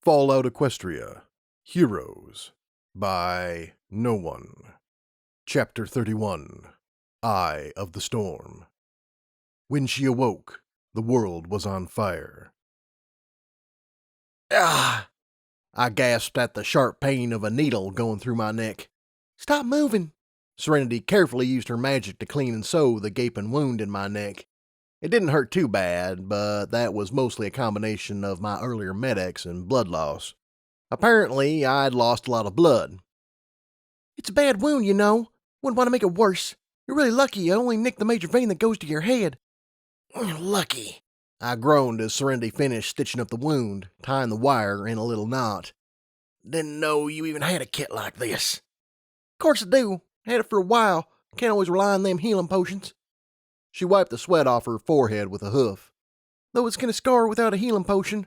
Fallout Equestria, Heroes, by No One. Chapter 31, Eye of the Storm. When she awoke, the world was on fire. Ah! I gasped at the sharp pain of a needle going through my neck. Stop moving! Serenity carefully used her magic to clean and sew the gaping wound in my neck. It didn't hurt too bad, but that was mostly a combination of my earlier Med-X and blood loss. Apparently, I'd lost a lot of blood. It's a bad wound, you know. Wouldn't want to make it worse. You're really lucky I only nicked the major vein that goes to your head. Lucky, I groaned as Serenity finished stitching up the wound, tying the wire in a little knot. Didn't know you even had a kit like this. Of course I do. Had it for a while. Can't always rely on them healing potions. She wiped the sweat off her forehead with a hoof. Though it's gonna scar without a healing potion.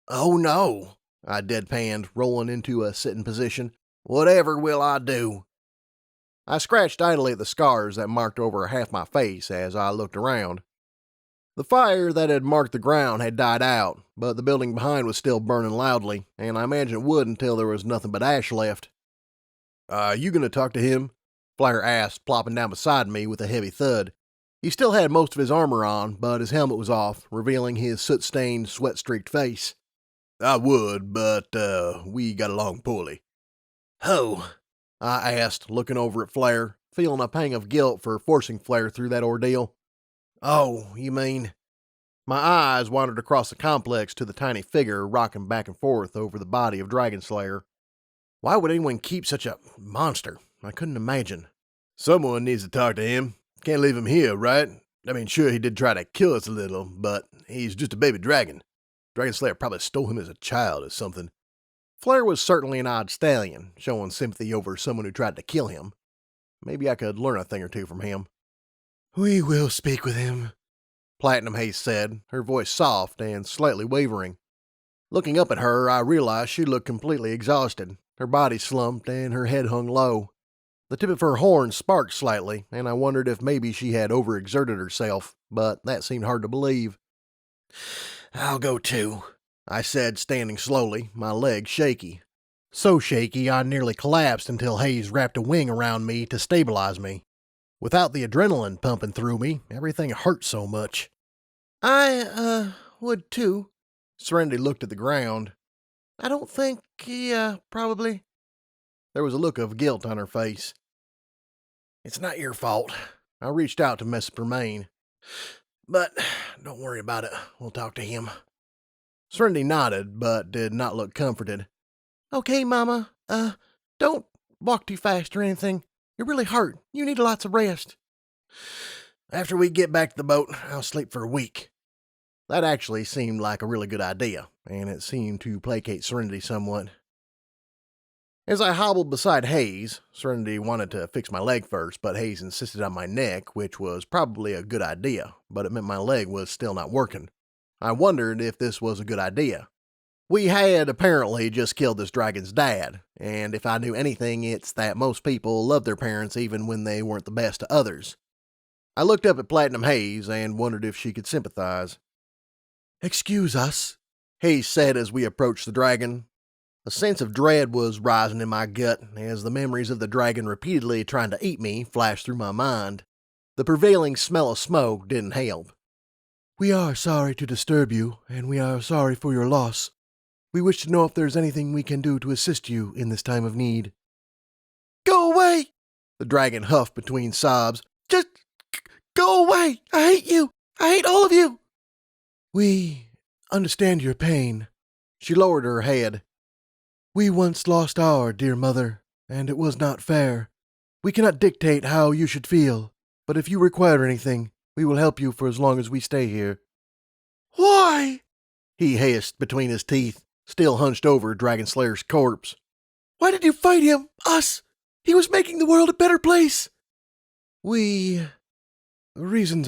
Oh no, I deadpanned, rolling into a sitting position. Whatever will I do? I scratched idly at the scars that marked over half my face as I looked around. The fire that had marked the ground had died out, but the building behind was still burning loudly, and I imagine it would until there was nothing but ash left. You gonna talk to him? Flyer asked, plopping down beside me with a heavy thud. He still had most of his armor on, but his helmet was off, revealing his soot-stained, sweat-streaked face. I would, but, we got along poorly. Who? I asked, looking over at Flare, feeling a pang of guilt for forcing Flare through that ordeal. Oh, you mean? My eyes wandered across the complex to the tiny figure rocking back and forth over the body of Dragonslayer. Why would anyone keep such a monster? I couldn't imagine. Someone needs to talk to him. Can't leave him here, right? I mean, sure, he did try to kill us a little, but he's just a baby dragon. Dragonslayer probably stole him as a child or something. Flare was certainly an odd stallion, showing sympathy over someone who tried to kill him. Maybe I could learn a thing or two from him. We will speak with him, Platinum Haze said, her voice soft and slightly wavering. Looking up at her, I realized she looked completely exhausted. Her body slumped and her head hung low. The tip of her horn sparked slightly, and I wondered if maybe she had overexerted herself, but that seemed hard to believe. I'll go too, I said, standing slowly, my legs shaky. So shaky I nearly collapsed until Hayes wrapped a wing around me to stabilize me. Without the adrenaline pumping through me, everything hurt so much. I, would too. Serenity looked at the ground. I don't think he, probably... There was a look of guilt on her face. It's not your fault. I reached out to mess up her mane. But don't worry about it. We'll talk to him. Serenity nodded, but did not look comforted. Okay, Mama. Don't walk too fast or anything. You're really hurt. You need lots of rest. After we get back to the boat, I'll sleep for a week. That actually seemed like a really good idea, and it seemed to placate Serenity somewhat. As I hobbled beside Hayes, Serenity wanted to fix my leg first, but Hayes insisted on my neck, which was probably a good idea, but it meant my leg was still not working. I wondered if this was a good idea. We had apparently just killed this dragon's dad, and if I knew anything, it's that most people love their parents even when they weren't the best to others. I looked up at Platinum Haze and wondered if she could sympathize. Excuse us, Hayes said as we approached the dragon. A sense of dread was rising in my gut as the memories of the dragon repeatedly trying to eat me flashed through my mind. The prevailing smell of smoke didn't help. We are sorry to disturb you, and we are sorry for your loss. We wish to know if there's anything we can do to assist you in this time of need. Go away! The dragon huffed between sobs. Just go away! I hate you! I hate all of you! We understand your pain. She lowered her head. We once lost our dear mother, and it was not fair. We cannot dictate how you should feel, but if you require anything, we will help you for as long as we stay here. Why? He hissed between his teeth, still hunched over Dragonslayer's corpse. Why did you fight him? Us? He was making the world a better place. Reasons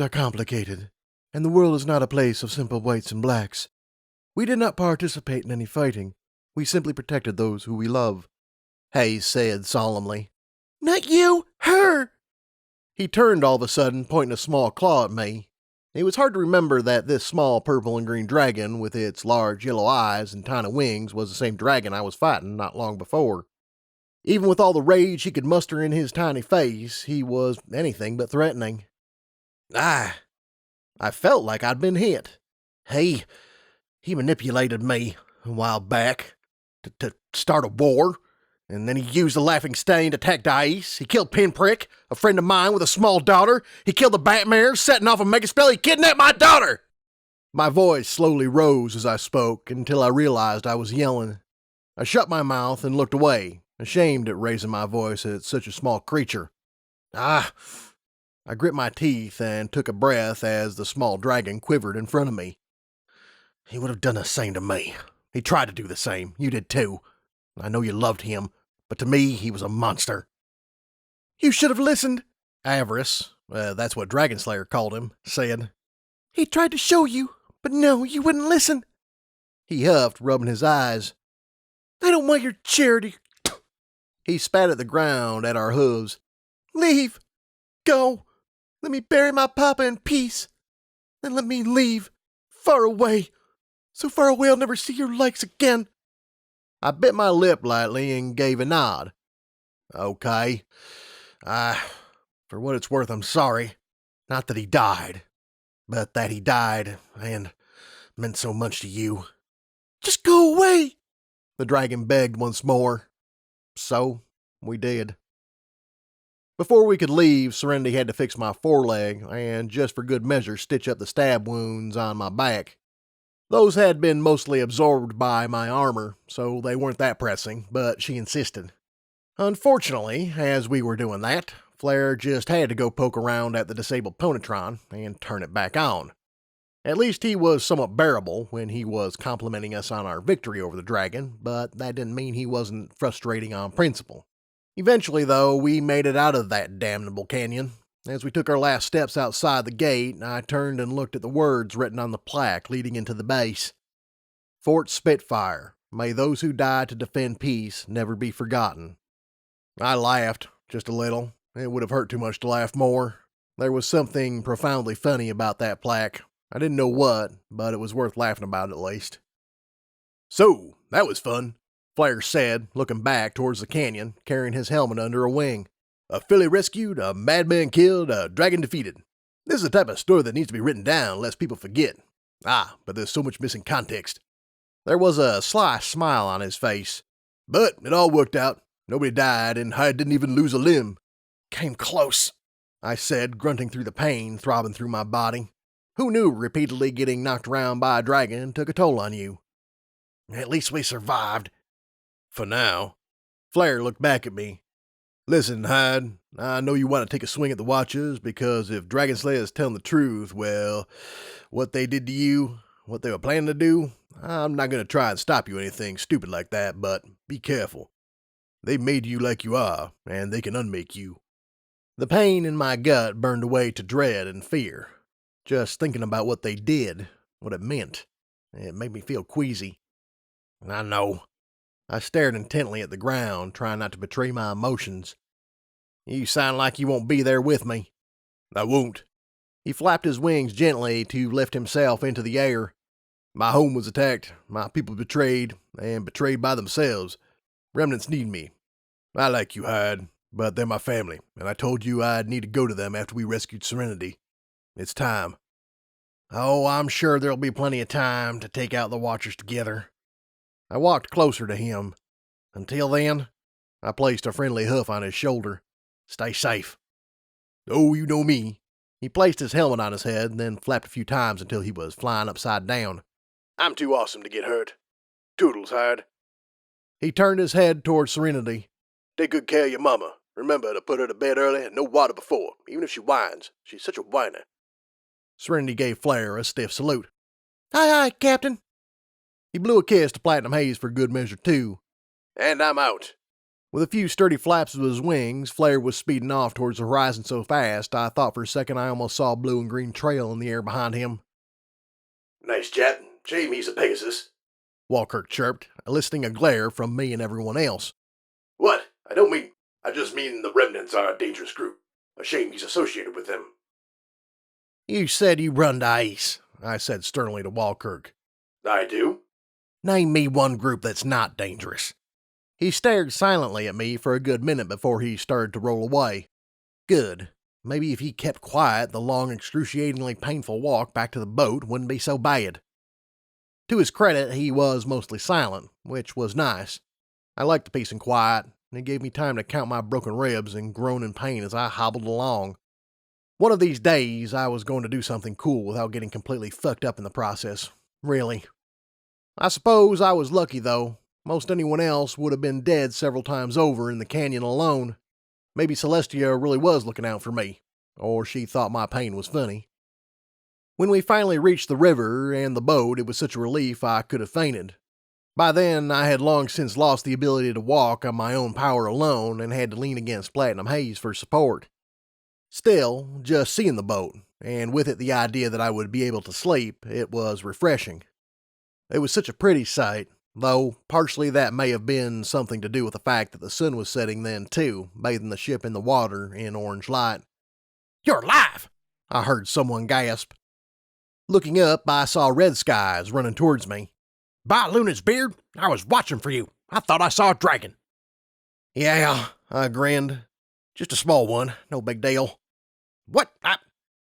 are complicated, and the world is not a place of simple whites and blacks. We did not participate in any fighting. We simply protected those who we love, Hayes said solemnly. Not you, her! He turned all of a sudden, pointing a small claw at me. It was hard to remember that this small purple and green dragon with its large yellow eyes and tiny wings was the same dragon I was fighting not long before. Even with all the rage he could muster in his tiny face, he was anything but threatening. I felt like I'd been hit. He manipulated me a while back to start a war, and then he used the laughing stain to attack Dice. He killed Pinprick, a friend of mine with a small daughter. He killed the Batmare, setting off a megaspell. He kidnapped my daughter! My voice slowly rose as I spoke until I realized I was yelling. I shut my mouth and looked away, ashamed at raising my voice at such a small creature. I gripped my teeth and took a breath as the small dragon quivered in front of me. He would have done the same to me. He tried to do the same. You did too. I know you loved him, but to me, he was a monster. You should have listened, Avarice, that's what Dragonslayer called him, said. He tried to show you, but no, you wouldn't listen. He huffed, rubbing his eyes. I don't want your charity. He spat at the ground at our hooves. Leave. Go. Let me bury my papa in peace. Then let me leave. Far away. So far away I'll never see your likes again. I bit my lip lightly and gave a nod. Okay. For what it's worth, I'm sorry. Not that he died, but that he died and meant so much to you. Just go away, the dragon begged once more. So we did. Before we could leave, Serenity had to fix my foreleg and, just for good measure, stitch up the stab wounds on my back. Those had been mostly absorbed by my armor, so they weren't that pressing, but she insisted. Unfortunately, as we were doing that, Flare just had to go poke around at the disabled Ponitron and turn it back on. At least he was somewhat bearable when he was complimenting us on our victory over the dragon, but that didn't mean he wasn't frustrating on principle. Eventually, though, we made it out of that damnable canyon. As we took our last steps outside the gate, I turned and looked at the words written on the plaque leading into the base. Fort Spitfire. May those who die to defend peace never be forgotten. I laughed, just a little. It would have hurt too much to laugh more. There was something profoundly funny about that plaque. I didn't know what, but it was worth laughing about at least. So, that was fun, Flare said, looking back towards the canyon, carrying his helmet under a wing. A filly rescued, a madman killed, a dragon defeated. This is the type of story that needs to be written down lest people forget. But there's so much missing context. There was a sly smile on his face. But it all worked out. Nobody died, and Hyde didn't even lose a limb. Came close, I said, grunting through the pain throbbing through my body. Who knew repeatedly getting knocked around by a dragon took a toll on you? At least we survived. For now. Flare looked back at me. Listen, Hyde, I know you want to take a swing at the Watchers, because if Dragonslayer is telling the truth, well, what they did to you, what they were planning to do, I'm not going to try and stop you anything stupid like that, but be careful. They made you like you are, and they can unmake you. The pain in my gut burned away to dread and fear. Just thinking about what they did, what it meant, it made me feel queasy. I know. I stared intently at the ground, trying not to betray my emotions. You sound like you won't be there with me. I won't. He flapped his wings gently to lift himself into the air. My home was attacked, my people betrayed, and betrayed by themselves. Remnants need me. I like you, Hyde, but they're my family, and I told you I'd need to go to them after we rescued Serenity. It's time. Oh, I'm sure there'll be plenty of time to take out the Watchers together. I walked closer to him. Until then, I placed a friendly hoof on his shoulder. Stay safe. Oh, you know me. He placed his helmet on his head, then flapped a few times until he was flying upside down. I'm too awesome to get hurt. Toodles, Hyde. He turned his head towards Serenity. Take good care of your mama. Remember to put her to bed early and no water before, even if she whines. She's such a whiner. Serenity gave Flare a stiff salute. Aye, aye, Captain. He blew a kiss to Platinum Haze for good measure, too. And I'm out. With a few sturdy flaps of his wings, Flare was speeding off towards the horizon so fast I thought for a second I almost saw a blue and green trail in the air behind him. Nice chap. Shame he's a Pegasus, Walkirk chirped, eliciting a glare from me and everyone else. What? I just mean the Remnants are a dangerous group. A shame he's associated with them. You said you run to Ace, I said sternly to Walkirk. I do. Name me one group that's not dangerous. He stared silently at me for a good minute before he started to roll away. Good. Maybe if he kept quiet, the long, excruciatingly painful walk back to the boat wouldn't be so bad. To his credit, he was mostly silent, which was nice. I liked the peace and quiet, and it gave me time to count my broken ribs and groan in pain as I hobbled along. One of these days, I was going to do something cool without getting completely fucked up in the process. Really. I suppose I was lucky, though. Most anyone else would have been dead several times over in the canyon alone. Maybe Celestia really was looking out for me, or she thought my pain was funny. When we finally reached the river and the boat, it was such a relief I could have fainted. By then, I had long since lost the ability to walk on my own power alone and had to lean against Platinum Haze for support. Still, just seeing the boat, and with it the idea that I would be able to sleep, it was refreshing. It was such a pretty sight, though partially that may have been something to do with the fact that the sun was setting then too, bathing the ship in the water in orange light. "You're alive!" I heard someone gasp. Looking up, I saw Red Skies running towards me. "By Luna's beard, I was watching for you. I thought I saw a dragon." "Yeah," I grinned. "Just a small one, no big deal." "What?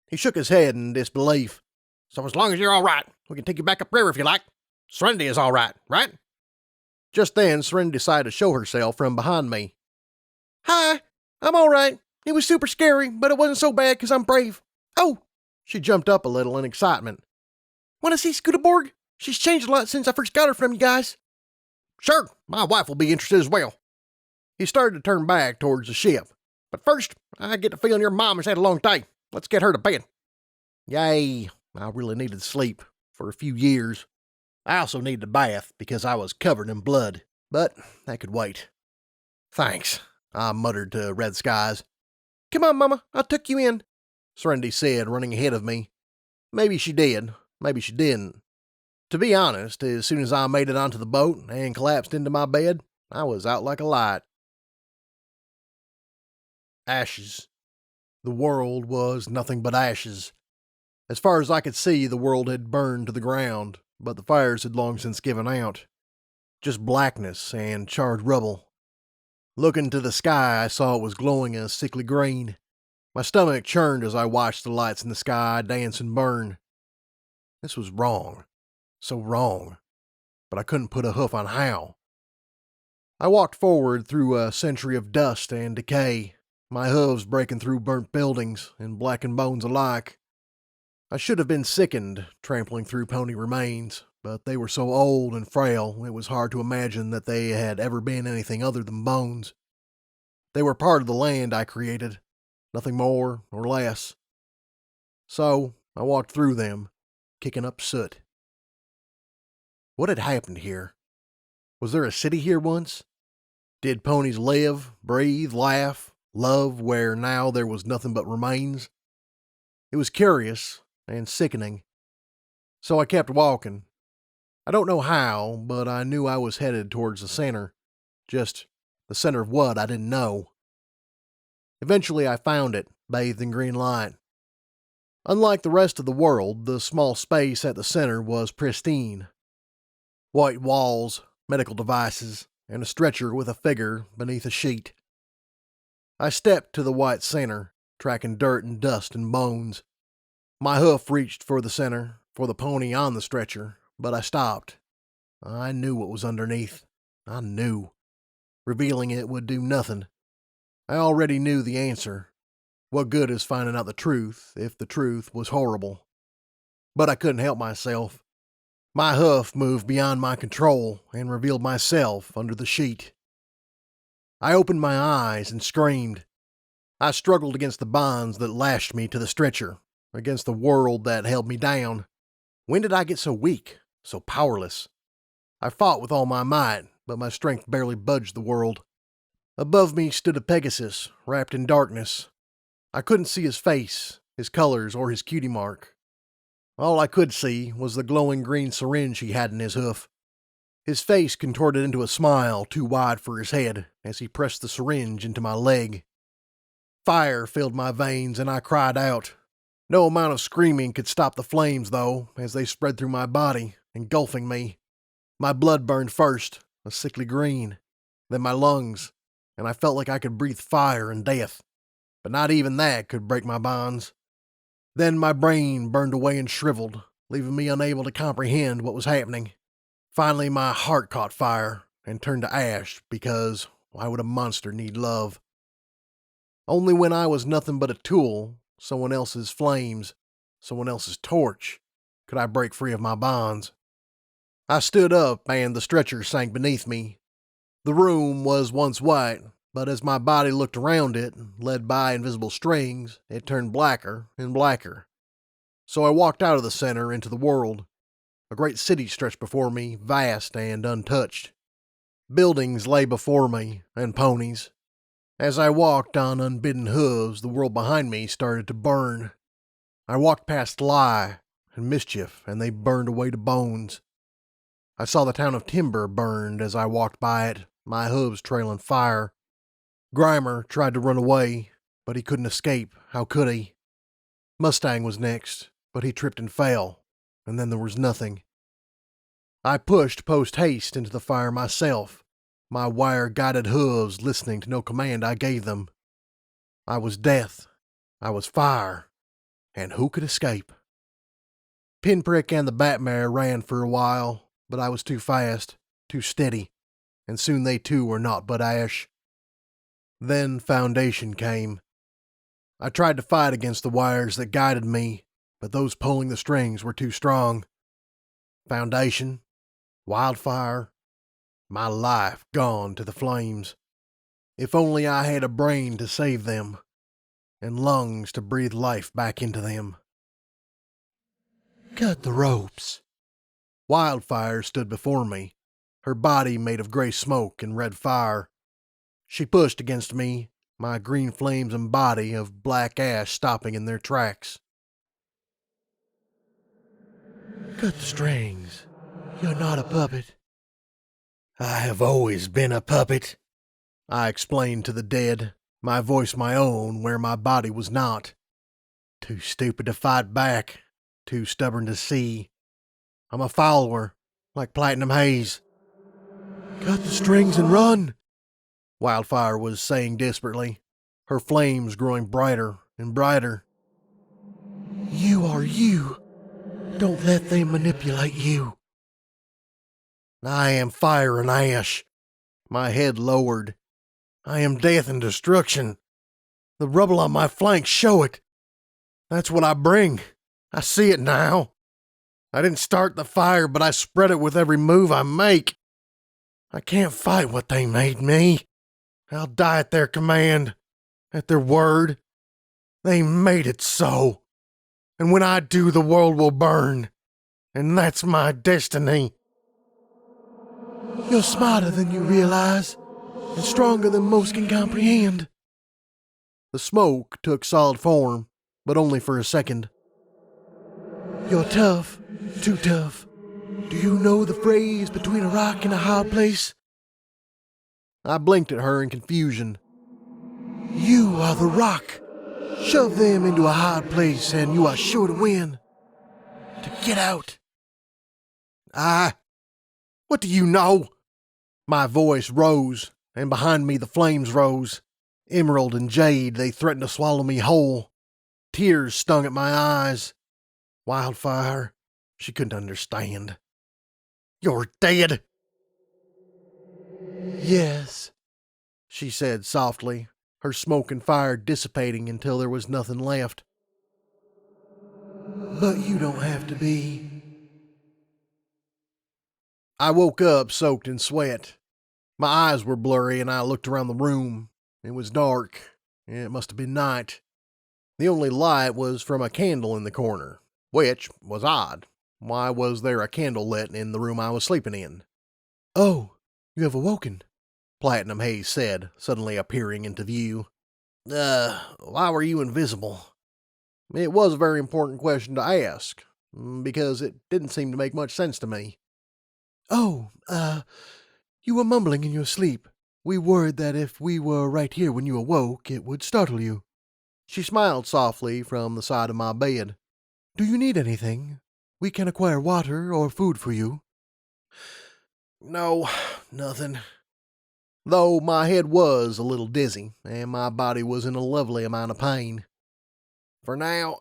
He shook his head in disbelief. "So as long as you're all right, we can take you back upriver if you like. Serenity is all right, right?" Just then, Serenity decided to show herself from behind me. "Hi, I'm all right. It was super scary, but it wasn't so bad because I'm brave. Oh!" She jumped up a little in excitement. "Want to see Scootaborg? She's changed a lot since I first got her from you guys." "Sure, my wife will be interested as well." He started to turn back towards the ship. "But first, I get the feeling your mom has had a long day. Let's get her to bed." Yay, I really needed sleep for a few years. I also needed a bath because I was covered in blood, but that could wait. "Thanks," I muttered to Red Skies. "Come on, Mama, I'll tuck you in," Serenity said, running ahead of me. Maybe she did, maybe she didn't. To be honest, as soon as I made it onto the boat and collapsed into my bed, I was out like a light. Ashes. The world was nothing but ashes. As far as I could see, the world had burned to the ground, but the fires had long since given out. Just blackness and charred rubble. Looking to the sky, I saw it was glowing a sickly green. My stomach churned as I watched the lights in the sky dance and burn. This was wrong. So wrong. But I couldn't put a hoof on how. I walked forward through a century of dust and decay, my hooves breaking through burnt buildings and blackened bones alike. I should have been sickened trampling through pony remains, but they were so old and frail it was hard to imagine that they had ever been anything other than bones. They were part of the land I created, nothing more or less. So I walked through them, kicking up soot. What had happened here? Was there a city here once? Did ponies live, breathe, laugh, love where now there was nothing but remains? It was curious and sickening. So I kept walking. I don't know how, but I knew I was headed towards the center. Just the center of what I didn't know. Eventually I found it, bathed in green light. Unlike the rest of the world, the small space at the center was pristine. White walls, medical devices, and a stretcher with a figure beneath a sheet. I stepped to the white center, tracking dirt and dust and bones. My hoof reached for the center, for the pony on the stretcher, but I stopped. I knew what was underneath. I knew. Revealing it would do nothing. I already knew the answer. What good is finding out the truth if the truth was horrible? But I couldn't help myself. My hoof moved beyond my control and revealed myself under the sheet. I opened my eyes and screamed. I struggled against the bonds that lashed me to the stretcher, against the world that held me down. When did I get so weak, so powerless? I fought with all my might, but my strength barely budged the world. Above me stood a Pegasus, wrapped in darkness. I couldn't see his face, his colors, or his cutie mark. All I could see was the glowing green syringe he had in his hoof. His face contorted into a smile too wide for his head as he pressed the syringe into my leg. Fire filled my veins and I cried out. No amount of screaming could stop the flames, though, as they spread through my body, engulfing me. My blood burned first, a sickly green, then my lungs, and I felt like I could breathe fire and death. But not even that could break my bonds. Then my brain burned away and shriveled, leaving me unable to comprehend what was happening. Finally, my heart caught fire and turned to ash because why would a monster need love? Only when I was nothing but a tool, someone else's flames, someone else's torch, could I break free of my bonds. I stood up and the stretcher sank beneath me. The room was once white, but as my body looked around it, led by invisible strings, it turned blacker and blacker. So I walked out of the center into the world. A great city stretched before me, vast and untouched. Buildings lay before me, and ponies. As I walked on unbidden hooves, the world behind me started to burn. I walked past lie and mischief, and they burned away to bones. I saw the town of Timber burned as I walked by it, my hooves trailing fire. Grimer tried to run away, but he couldn't escape. How could he? Mustang was next, but he tripped and fell, and then there was nothing. I pushed post-haste into the fire myself, my wire-guided hooves listening to no command I gave them. I was death, I was fire, and who could escape? Pinprick and the Batmare ran for a while, but I was too fast, too steady, and soon they too were naught but ash. Then Foundation came. I tried to fight against the wires that guided me, but those pulling the strings were too strong. Foundation, wildfire, my life gone to the flames. If only I had a brain to save them, and lungs to breathe life back into them. Cut the ropes. Wildfire stood before me, her body made of gray smoke and red fire. She pushed against me, my green flames and body of black ash stopping in their tracks. Cut the strings. You're not a puppet. I have always been a puppet, I explained to the dead, my voice my own where my body was not. Too stupid to fight back, too stubborn to see. I'm a follower, like Platinum Haze. Cut the strings and run, Wildfire was saying desperately, her flames growing brighter and brighter. You are you. Don't let them manipulate you. I am fire and ash. My head lowered. I am death and destruction. The rubble on my flanks show it. That's what I bring. I see it now. I didn't start the fire, but I spread it with every move I make. I can't fight what they made me. I'll die at their command, at their word. They made it so. And when I do, the world will burn. And that's my destiny. You're smarter than you realize, and stronger than most can comprehend. The smoke took solid form, but only for a second. You're tough, too tough. Do you know the phrase between a rock and a hard place? I blinked at her in confusion. You are the rock. Shove them into a hard place and you are sure to win. To get out. What do you know? My voice rose, and behind me the flames rose. Emerald and jade, they threatened to swallow me whole. Tears stung at my eyes. Wildfire, she couldn't understand. You're dead. Yes, she said softly, her smoke and fire dissipating until there was nothing left. But you don't have to be. I woke up soaked in sweat. My eyes were blurry and I looked around the room. It was dark. It must have been night. The only light was from a candle in the corner, which was odd. Why was there a candle lit in the room I was sleeping in? Oh, you have awoken, Platinum Haze said, suddenly appearing into view. Why were you invisible? It was a very important question to ask, because it didn't seem to make much sense to me. Oh, you were mumbling in your sleep. We worried that if we were right here when you awoke, it would startle you. She smiled softly from the side of my bed. Do you need anything? We can acquire water or food for you. No, nothing. Though my head was a little dizzy, and my body was in a lovely amount of pain. For now,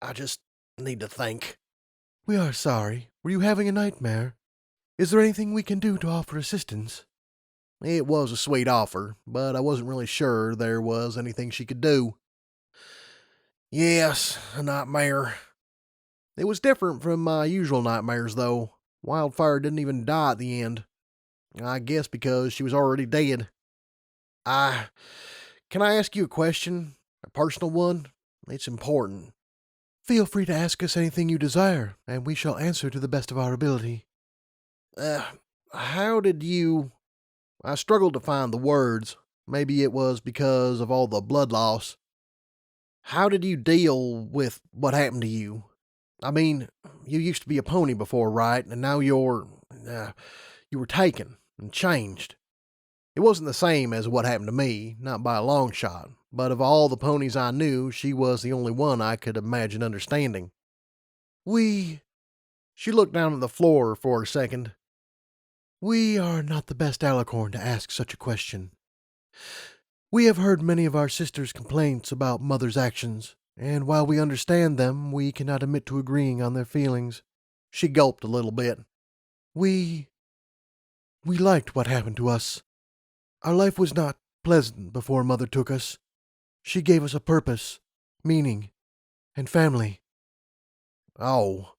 I just need to think. We are sorry. Were you having a nightmare? Is there anything we can do to offer assistance? It was a sweet offer, but I wasn't really sure there was anything she could do. Yes, a nightmare. It was different from my usual nightmares, though. Wildfire didn't even die at the end. I guess because she was already dead. Can I ask you a question? A personal one? It's important. Feel free to ask us anything you desire, and we shall answer to the best of our ability. How did you... I struggled to find the words. Maybe it was because of all the blood loss. How did you deal with what happened to you? I mean, you used to be a pony before, right? And now you were taken and changed. It wasn't the same as what happened to me, not by a long shot, but of all the ponies I knew, she was the only one I could imagine understanding. She looked down at the floor for a second. We are not the best alicorn to ask such a question. We have heard many of our sisters' complaints about Mother's actions, and while we understand them, we cannot admit to agreeing on their feelings. She gulped a little bit. We liked what happened to us. Our life was not pleasant before Mother took us. She gave us a purpose, meaning, and family. Oh,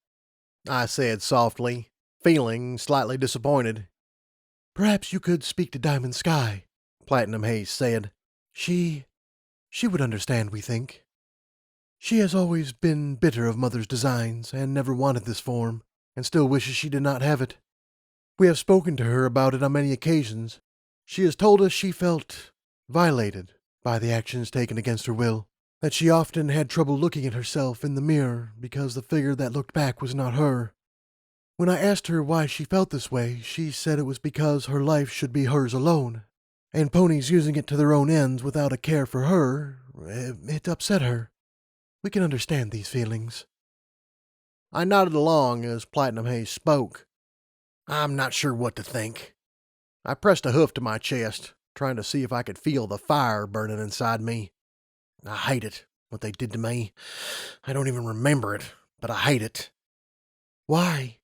I said softly, feeling slightly disappointed. Perhaps you could speak to Diamond Sky, Platinum Haze said. She would understand, we think. She has always been bitter of Mother's designs and never wanted this form, and still wishes she did not have it. We have spoken to her about it on many occasions. She has told us she felt violated by the actions taken against her will, that she often had trouble looking at herself in the mirror because the figure that looked back was not her. When I asked her why she felt this way, she said it was because her life should be hers alone, and ponies using it to their own ends without a care for her, it upset her. We can understand these feelings. I nodded along as Platinum Haze spoke. I'm not sure what to think. I pressed a hoof to my chest, trying to see if I could feel the fire burning inside me. I hate it, what they did to me. I don't even remember it, but I hate it. Why?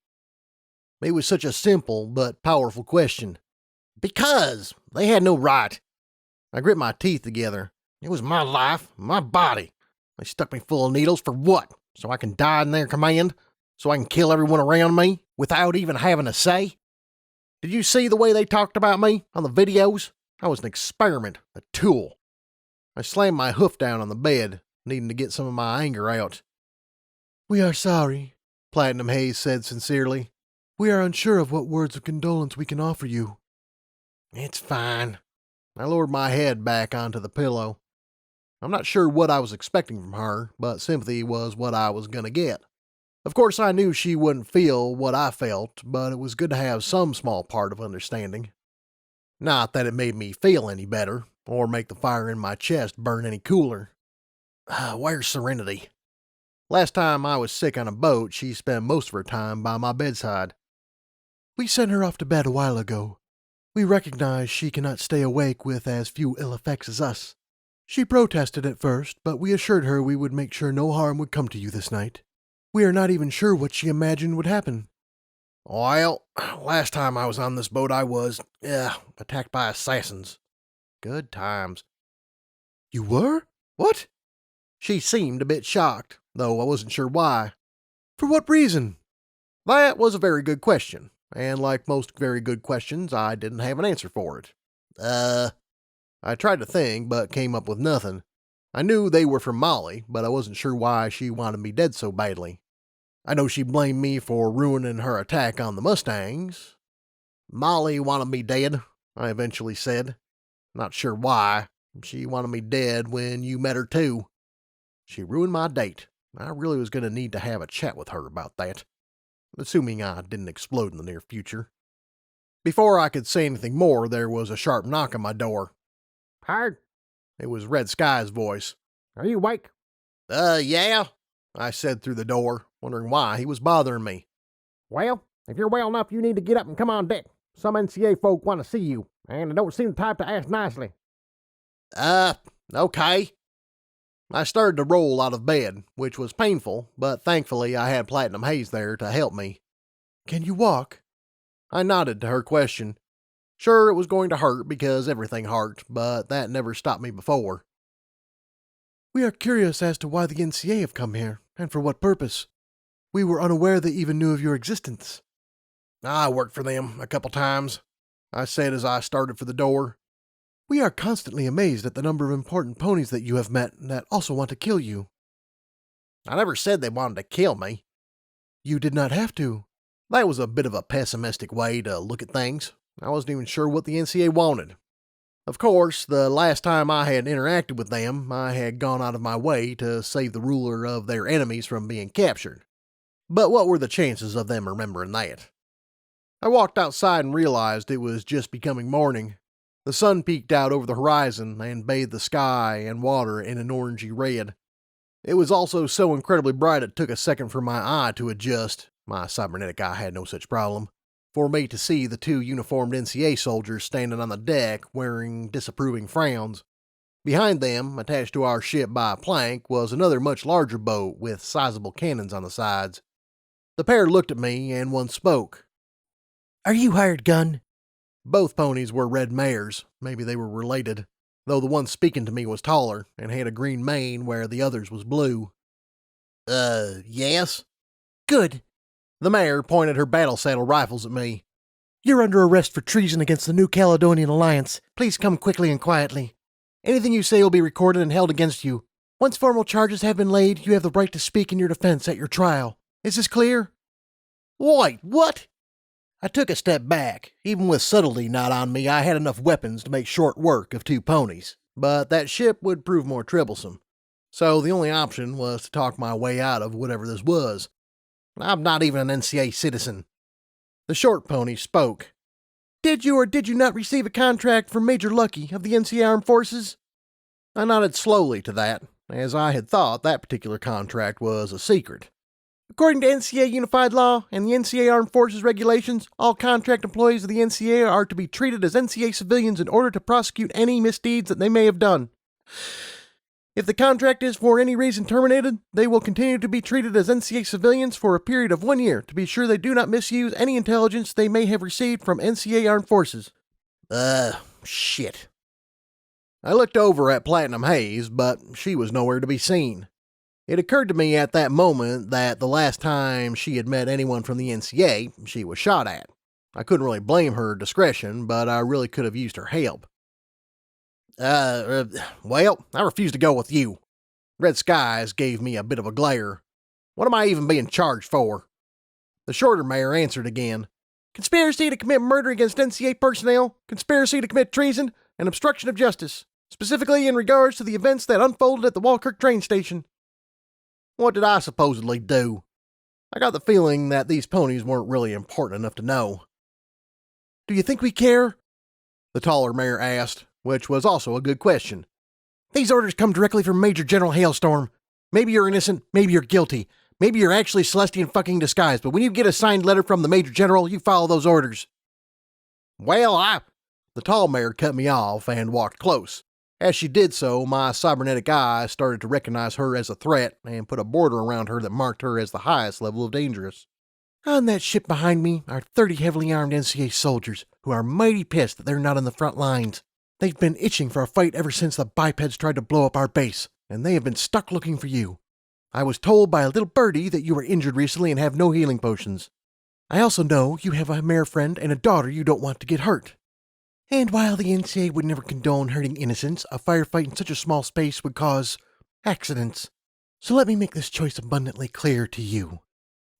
It was such a simple but powerful question. Because they had no right. I grit my teeth together. It was my life, my body. They stuck me full of needles for what? So I can die in their command? So I can kill everyone around me without even having a say? Did you see the way they talked about me on the videos? I was an experiment, a tool. I slammed my hoof down on the bed, needing to get some of my anger out. We are sorry, Platinum Haze said sincerely. We are unsure of what words of condolence we can offer you. It's fine. I lowered my head back onto the pillow. I'm not sure what I was expecting from her, but sympathy was what I was going to get. Of course, I knew she wouldn't feel what I felt, but it was good to have some small part of understanding. Not that it made me feel any better, or make the fire in my chest burn any cooler. Where's Serenity? Last time I was sick on a boat, she spent most of her time by my bedside. We sent her off to bed a while ago. We recognize she cannot stay awake with as few ill effects as us. She protested at first, but we assured her we would make sure no harm would come to you this night. We are not even sure what she imagined would happen. Well, last time I was on this boat I was, attacked by assassins. Good times. You were? What? She seemed a bit shocked, though I wasn't sure why. For what reason? That was a very good question, and like most very good questions, I didn't have an answer for it. I tried to think, but came up with nothing. I knew they were from Molly, but I wasn't sure why she wanted me dead so badly. I know she blamed me for ruining her attack on the Mustangs. Molly wanted me dead, I eventually said. Not sure why. She wanted me dead when you met her too. She ruined my date. I really was going to need to have a chat with her about that. Assuming I didn't explode in the near future. Before I could say anything more, there was a sharp knock on my door. Hard. It was Red Sky's voice. Are you awake? Yeah, I said through the door, wondering why he was bothering me. Well, if you're well enough, you need to get up and come on deck. Some NCA folk want to see you, and they don't seem the type to ask nicely. Okay. I started to roll out of bed, which was painful, but thankfully I had Platinum Haze there to help me. Can you walk? I nodded to her question. Sure, it was going to hurt because everything hurt, but that never stopped me before. We are curious as to why the NCA have come here, and for what purpose. We were unaware they even knew of your existence. I worked for them a couple times, I said as I started for the door. We are constantly amazed at the number of important ponies that you have met that also want to kill you. I never said they wanted to kill me. You did not have to. That was a bit of a pessimistic way to look at things. I wasn't even sure what the NCA wanted. Of course, the last time I had interacted with them, I had gone out of my way to save the ruler of their enemies from being captured. But what were the chances of them remembering that? I walked outside and realized it was just becoming morning. The sun peeked out over the horizon and bathed the sky and water in an orangey red. It was also so incredibly bright it took a second for my eye to adjust. My cybernetic eye had no such problem. For me to see the two uniformed NCA soldiers standing on the deck wearing disapproving frowns. Behind them, attached to our ship by a plank, was another much larger boat with sizable cannons on the sides. The pair looked at me and one spoke. Are you hired gun? Both ponies were red mares. Maybe they were related, though the one speaking to me was taller and had a green mane where the other's was blue. Yes? Good. The mare pointed her battle saddle rifles at me. You're under arrest for treason against the New Caledonian Alliance. Please come quickly and quietly. Anything you say will be recorded and held against you. Once formal charges have been laid, you have the right to speak in your defense at your trial. Is this clear? Wait, what? I took a step back. Even with subtlety not on me, I had enough weapons to make short work of two ponies. But that ship would prove more troublesome. So the only option was to talk my way out of whatever this was. I'm not even an NCA citizen. The short pony spoke. Did you or did you not receive a contract from Major Lucky of the NCA Armed Forces? I nodded slowly to that, as I had thought that particular contract was a secret. According to NCA Unified Law and the NCA Armed Forces regulations, all contract employees of the NCA are to be treated as NCA civilians in order to prosecute any misdeeds that they may have done. If the contract is for any reason terminated, they will continue to be treated as NCA civilians for a period of 1 year to be sure they do not misuse any intelligence they may have received from NCA Armed Forces. Shit. I looked over at Platinum Haze, but she was nowhere to be seen. It occurred to me at that moment that the last time she had met anyone from the NCA, she was shot at. I couldn't really blame her discretion, but I really could have used her help. Well, I refuse to go with you. Red Skies gave me a bit of a glare. What am I even being charged for? The shorter mare answered again. Conspiracy to commit murder against NCA personnel, conspiracy to commit treason, and obstruction of justice, specifically in regards to the events that unfolded at the Walkirk train station. What did I supposedly do? I got the feeling that these ponies weren't really important enough to know. Do you think we care? The taller mare asked, which was also a good question. These orders come directly from Major General Hailstorm. Maybe you're innocent, maybe you're guilty. Maybe you're actually Celestian fucking disguise, but when you get a signed letter from the Major General, you follow those orders. Well, The tall mare cut me off and walked close. As she did so, my cybernetic eye started to recognize her as a threat and put a border around her that marked her as the highest level of dangerous. On that ship behind me are 30 heavily armed NCA soldiers who are mighty pissed that they're not on the front lines. They've been itching for a fight ever since the bipeds tried to blow up our base, and they have been stuck looking for you. I was told by a little birdie that you were injured recently and have no healing potions. I also know you have a mare friend and a daughter you don't want to get hurt. And while the NCA would never condone hurting innocents, a firefight in such a small space would cause accidents. So let me make this choice abundantly clear to you.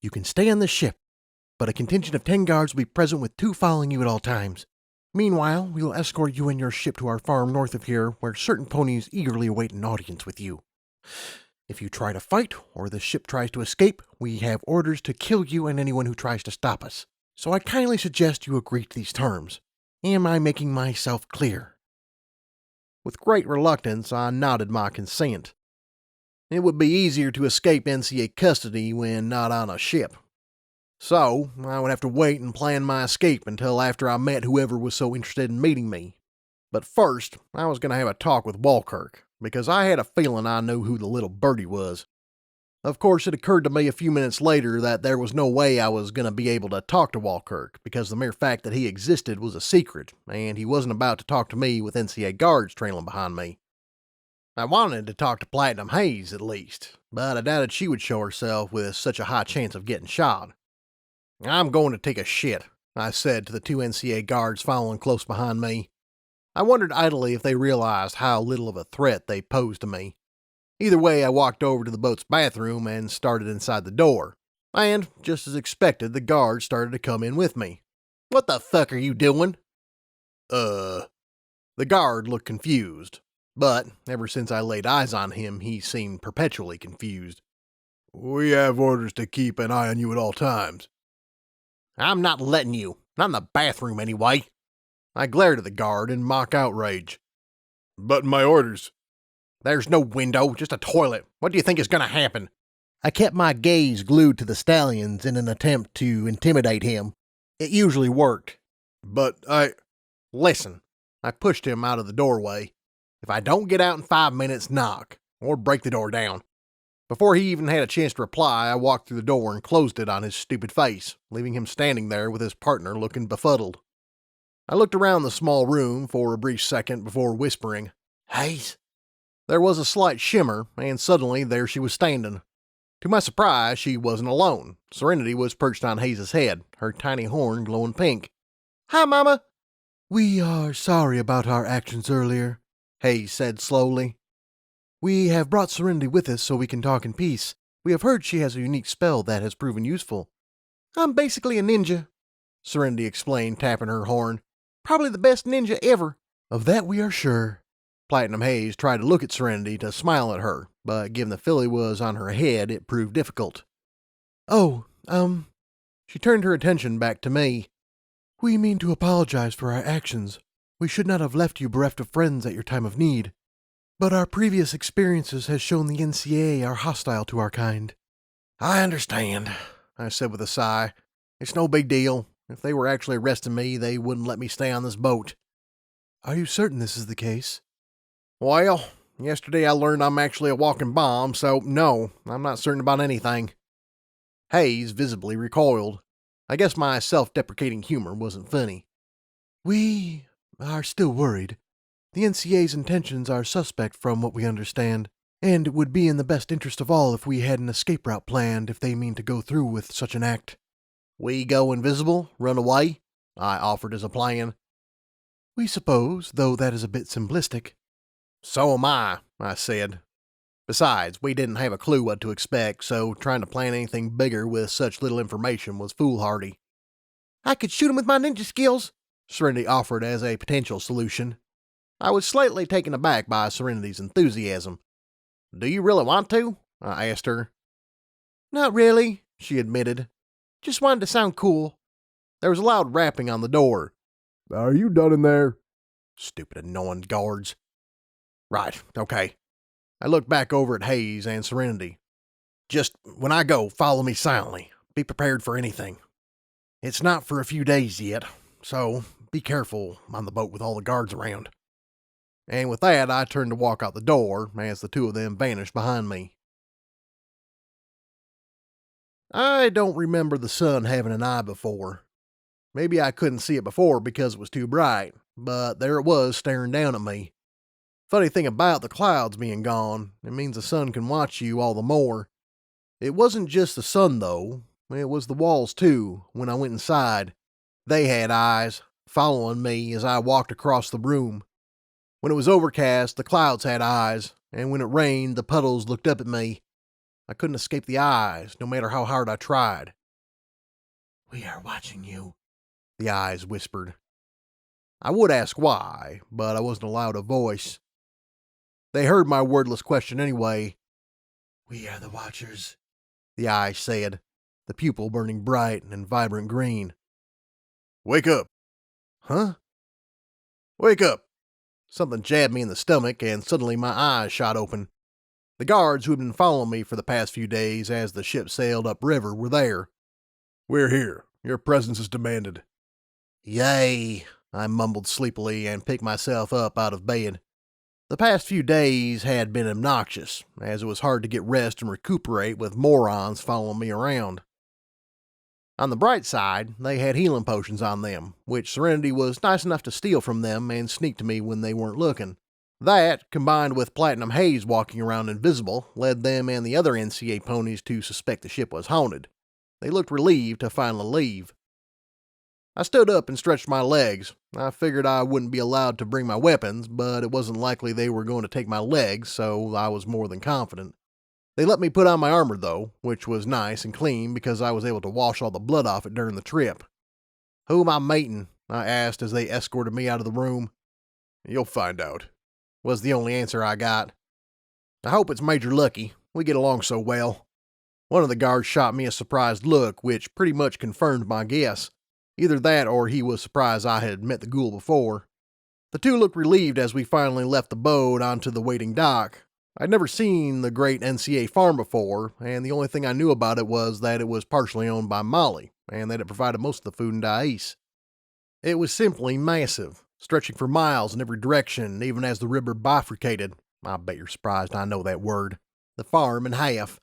You can stay on the ship, but a contingent of 10 guards will be present with 2 following you at all times. Meanwhile, we will escort you and your ship to our farm north of here, where certain ponies eagerly await an audience with you. If you try to fight, or the ship tries to escape, we have orders to kill you and anyone who tries to stop us. So I kindly suggest you agree to these terms. Am I making myself clear? With great reluctance, I nodded my consent. It would be easier to escape NCA custody when not on a ship. So, I would have to wait and plan my escape until after I met whoever was so interested in meeting me. But first, I was going to have a talk with Walkirk, because I had a feeling I knew who the little birdie was. Of course, it occurred to me a few minutes later that there was no way I was going to be able to talk to Walkirk, because the mere fact that he existed was a secret, and he wasn't about to talk to me with NCA guards trailing behind me. I wanted to talk to Platinum Haze, at least, but I doubted she would show herself with such a high chance of getting shot. "I'm going to take a shit," I said to the two NCA guards following close behind me. I wondered idly if they realized how little of a threat they posed to me. Either way, I walked over to the boat's bathroom and started inside the door. And, just as expected, the guards started to come in with me. "What the fuck are you doing?" The guard looked confused. But, ever since I laid eyes on him, he seemed perpetually confused. "We have orders to keep an eye on you at all times." "I'm not letting you. Not in the bathroom, anyway." I glared at the guard in mock outrage. "But my orders." "There's no window, just a toilet. What do you think is going to happen?" I kept my gaze glued to the stallions in an attempt to intimidate him. It usually worked. "But Listen, I pushed him out of the doorway. "If I don't get out in 5 minutes, knock, or break the door down." Before he even had a chance to reply, I walked through the door and closed it on his stupid face, leaving him standing there with his partner looking befuddled. I looked around the small room for a brief second before whispering, "Haze?" There was a slight shimmer, and suddenly there she was standing. To my surprise, she wasn't alone. Serenity was perched on Haze's head, her tiny horn glowing pink. "Hi, Mama." "We are sorry about our actions earlier," Haze said slowly. "We have brought Serenity with us so we can talk in peace. We have heard she has a unique spell that has proven useful." "I'm basically a ninja," Serenity explained, tapping her horn. "Probably the best ninja ever." "Of that we are sure." Platinum Haze tried to look at Serenity to smile at her, but given the filly was on her head, it proved difficult. "Oh, She turned her attention back to me. "We mean to apologize for our actions. We should not have left you bereft of friends at your time of need. But our previous experiences has shown the NCA are hostile to our kind." "I understand," I said with a sigh. "It's no big deal. If they were actually arresting me, they wouldn't let me stay on this boat." "Are you certain this is the case?" "Well, yesterday I learned I'm actually a walking bomb, so no, I'm not certain about anything." Haze visibly recoiled. I guess my self-deprecating humor wasn't funny. "We are still worried. The NCA's intentions are suspect from what we understand, and it would be in the best interest of all if we had an escape route planned if they mean to go through with such an act." "We go invisible, run away?" I offered as a plan. "We suppose, though that is a bit simplistic." "So am I said. Besides, we didn't have a clue what to expect, so trying to plan anything bigger with such little information was foolhardy. "I could shoot him with my ninja skills," Serenity offered as a potential solution. I was slightly taken aback by Serenity's enthusiasm. "Do you really want to?" I asked her. "Not really," she admitted. "Just wanted to sound cool." There was a loud rapping on the door. "Are you done in there?" Stupid annoying guards. Right, okay. I looked back over at Haze and Serenity. "Just, when I go, follow me silently. Be prepared for anything. It's not for a few days yet, so be careful on the boat with all the guards around." And with that, I turned to walk out the door as the two of them vanished behind me. I don't remember the sun having an eye before. Maybe I couldn't see it before because it was too bright, but there it was staring down at me. Funny thing about the clouds being gone, it means the sun can watch you all the more. It wasn't just the sun though, it was the walls too. When I went inside, they had eyes, following me as I walked across the room. When it was overcast, the clouds had eyes, and when it rained, the puddles looked up at me. I couldn't escape the eyes, no matter how hard I tried. "We are watching you," the eyes whispered. I would ask why, but I wasn't allowed a voice. They heard my wordless question anyway. "We are the Watchers," the eyes said, the pupil burning bright and vibrant green. "Wake up." "Huh?" "Wake up." Something jabbed me in the stomach, and suddenly my eyes shot open. The guards who had been following me for the past few days as the ship sailed upriver were there. We're here. Your presence is demanded. Yay, I mumbled sleepily and picked myself up out of bed. The past few days had been obnoxious, as it was hard to get rest and recuperate with morons following me around. On the bright side, they had healing potions on them, which Serenity was nice enough to steal from them and sneak to me when they weren't looking. That, combined with Platinum Haze walking around invisible, led them and the other NCA ponies to suspect the ship was haunted. They looked relieved to finally leave. I stood up and stretched my legs. I figured I wouldn't be allowed to bring my weapons, but it wasn't likely they were going to take my legs, so I was more than confident. They let me put on my armor, though, which was nice and clean because I was able to wash all the blood off it during the trip. "Who am I mating?" I asked as they escorted me out of the room. "You'll find out," was the only answer I got. "I hope it's Major Lucky. We get along so well." One of the guards shot me a surprised look, which pretty much confirmed my guess. Either that or he was surprised I had met the ghoul before. The two looked relieved as we finally left the boat onto the waiting dock. I'd never seen the great NCA farm before, and the only thing I knew about it was that it was partially owned by Molly, and that it provided most of the food in Dais. It was simply massive, stretching for miles in every direction, even as the river bifurcated. I bet you're surprised I know that word. The farm in half.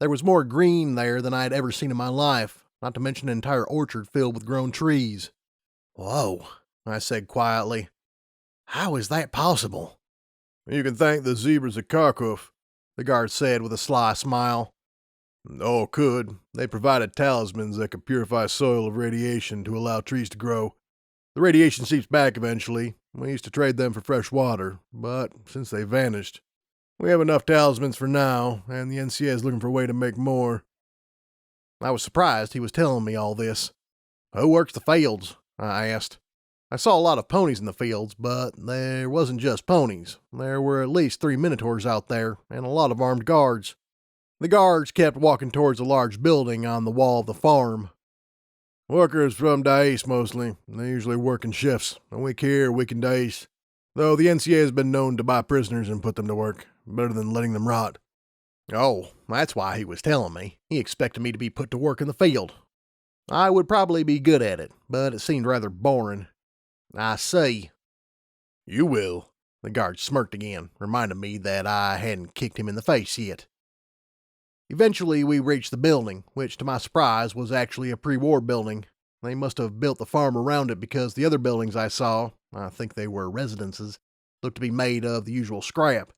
There was more green there than I had ever seen in my life, not to mention an entire orchard filled with grown trees. "Whoa," I said quietly. "How is that possible?" "You can thank the zebras at Kharkov," the guard said with a sly smile. "All could. They provided talismans that could purify soil of radiation to allow trees to grow. The radiation seeps back eventually. We used to trade them for fresh water, but since they vanished, we have enough talismans for now, and the NCA is looking for a way to make more." I was surprised he was telling me all this. "Who works the fields?" I asked. I saw a lot of ponies in the fields, but there wasn't just ponies. There were at least 3 minotaurs out there, and a lot of armed guards. The guards kept walking towards a large building on the wall of the farm. "Workers from Dais mostly. They usually work in shifts. A week here, a week in Dais. Though the NCA has been known to buy prisoners and put them to work. Better than letting them rot." Oh, that's why he was telling me. He expected me to be put to work in the field. I would probably be good at it, but it seemed rather boring. "I see." "You will." The guard smirked again, reminding me that I hadn't kicked him in the face yet. Eventually, we reached the building, which to my surprise was actually a pre-war building. They must have built the farm around it because the other buildings I saw, I think they were residences, looked to be made of the usual scrap.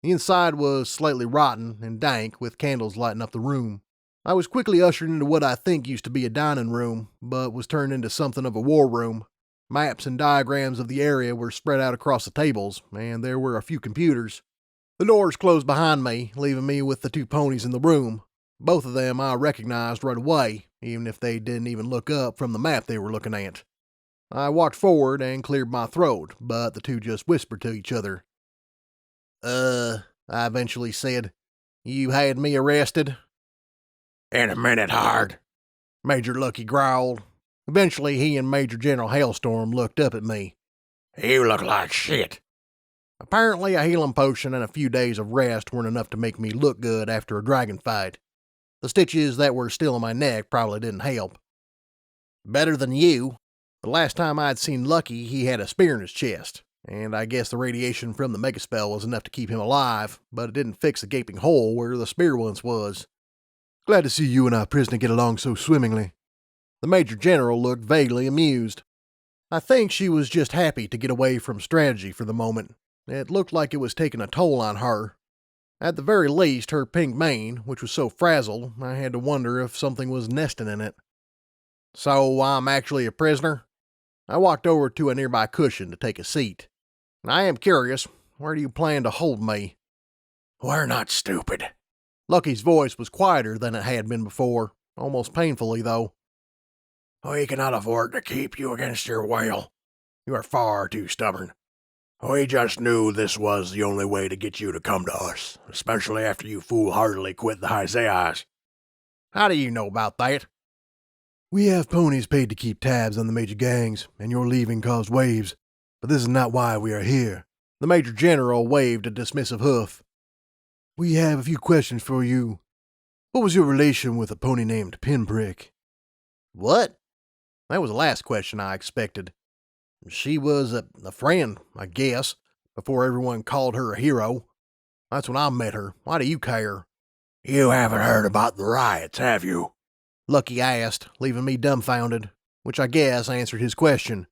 The inside was slightly rotten and dank, with candles lighting up the room. I was quickly ushered into what I think used to be a dining room, but was turned into something of a war room. Maps and diagrams of the area were spread out across the tables, and there were a few computers. The doors closed behind me, leaving me with the two ponies in the room. Both of them I recognized right away, even if they didn't even look up from the map they were looking at. I walked forward and cleared my throat, but the two just whispered to each other. I eventually said, "You had me arrested?" "In a minute, Hard," Major Lucky growled. Eventually, he and Major General Hailstorm looked up at me. "You look like shit." Apparently, a healing potion and a few days of rest weren't enough to make me look good after a dragon fight. The stitches that were still in my neck probably didn't help. "Better than you. The last time I'd seen Lucky, he had a spear in his chest, and I guess the radiation from the megaspell was enough to keep him alive, but it didn't fix the gaping hole where the spear once was." "Glad to see you and our prisoner get along so swimmingly." The Major General looked vaguely amused. I think she was just happy to get away from strategy for the moment. It looked like it was taking a toll on her. At the very least, her pink mane, which was so frazzled, I had to wonder if something was nesting in it. "So I'm actually a prisoner?" I walked over to a nearby cushion to take a seat. "I am curious, where do you plan to hold me?" "We're not stupid." Lucky's voice was quieter than it had been before, almost painfully though. "We cannot afford to keep you against your will. You are far too stubborn. We just knew this was the only way to get you to come to us, especially after you foolhardily quit the High Zeas." "How do you know about that?" "We have ponies paid to keep tabs on the major gangs, and your leaving caused waves. But this is not why we are here." The Major General waved a dismissive hoof. We have a few questions for you. What was your relation with a pony named Pinprick? What? That was the last question I expected. She was a friend, I guess, before everyone called her a hero. That's when I met her. Why do you care? You haven't heard about the riots, have you? Lucky asked, leaving me dumbfounded, which I guess answered his question.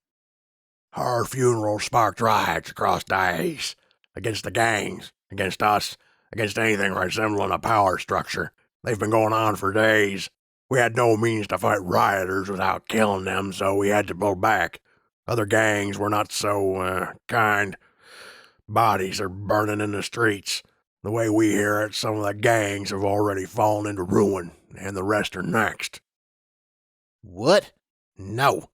Her funeral sparked riots across the East, against the gangs, against us, against anything resembling a power structure. They've been going on for days. We had no means to fight rioters without killing them, so we had to pull back. Other gangs were not so, kind. Bodies are burning in the streets. The way we hear it, some of the gangs have already fallen into ruin, and the rest are next. What? No.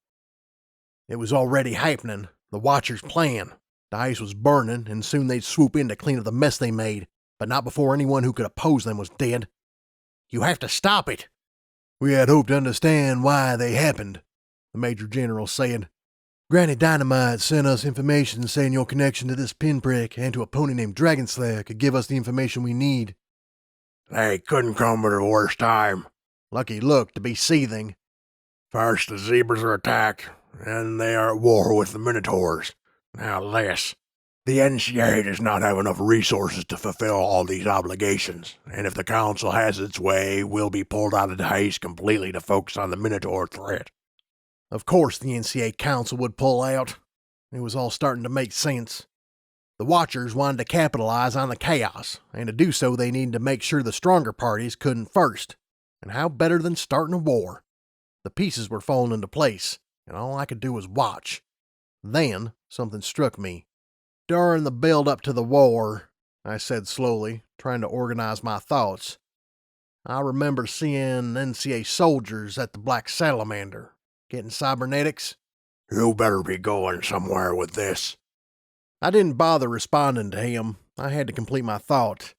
It was already happening. The Watchers' plan. The ice was burning, and soon they'd swoop in to clean up the mess they made, but not before anyone who could oppose them was dead. You have to stop it. We had hoped to understand why they happened, the Major General said. Granny Dynamite sent us information saying your connection to this pinprick and to a pony named Dragonslayer could give us the information we need. They couldn't come at a worse time. Lucky looked to be seething. First the zebras are attacked, and they are at war with the Minotaurs. Now this. The NCA does not have enough resources to fulfill all these obligations, and if the Council has its way, we'll be pulled out of the haze completely to focus on the Minotaur threat. Of course the NCA Council would pull out. It was all starting to make sense. The Watchers wanted to capitalize on the chaos, and to do so they needed to make sure the stronger parties couldn't first. And how better than starting a war? The pieces were falling into place, and all I could do was watch. Then something struck me. During the build-up to the war, I said slowly, trying to organize my thoughts, I remember seeing NCA soldiers at the Black Salamander, getting cybernetics. You better be going somewhere with this. I didn't bother responding to him. I had to complete my thought.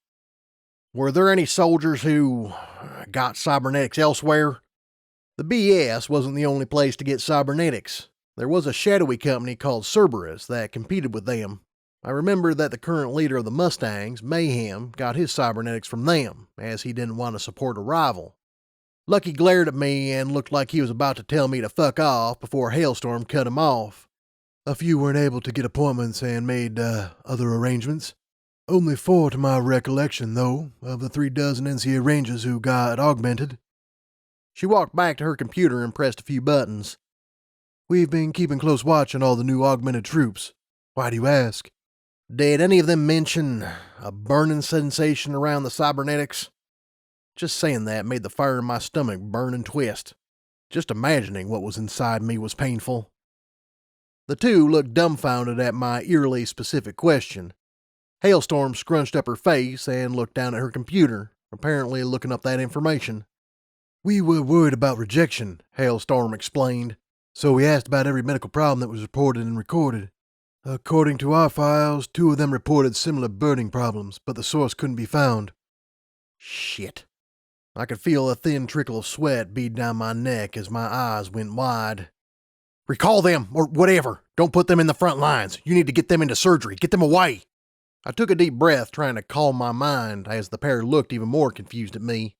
Were there any soldiers who got cybernetics elsewhere? The BS wasn't the only place to get cybernetics. There was a shadowy company called Cerberus that competed with them. I remember that the current leader of the Mustangs, Mayhem, got his cybernetics from them, as he didn't want to support a rival. Lucky glared at me and looked like he was about to tell me to fuck off before Hailstorm cut him off. A few weren't able to get appointments and made other arrangements. Only 4 to my recollection, though, of the 36 NCA Rangers who got augmented. She walked back to her computer and pressed a few buttons. We've been keeping close watch on all the new augmented troops. Why do you ask? Did any of them mention a burning sensation around the cybernetics? Just saying that made the fire in my stomach burn and twist. Just imagining what was inside me was painful. The two looked dumbfounded at my eerily specific question. Hailstorm scrunched up her face and looked down at her computer, apparently looking up that information. We were worried about rejection, Hailstorm explained, so we asked about every medical problem that was reported and recorded. According to our files, 2 of them reported similar burning problems, but the source couldn't be found. Shit. I could feel a thin trickle of sweat bead down my neck as my eyes went wide. Recall them, or whatever. Don't put them in the front lines. You need to get them into surgery. Get them away. I took a deep breath, trying to calm my mind, as the pair looked even more confused at me.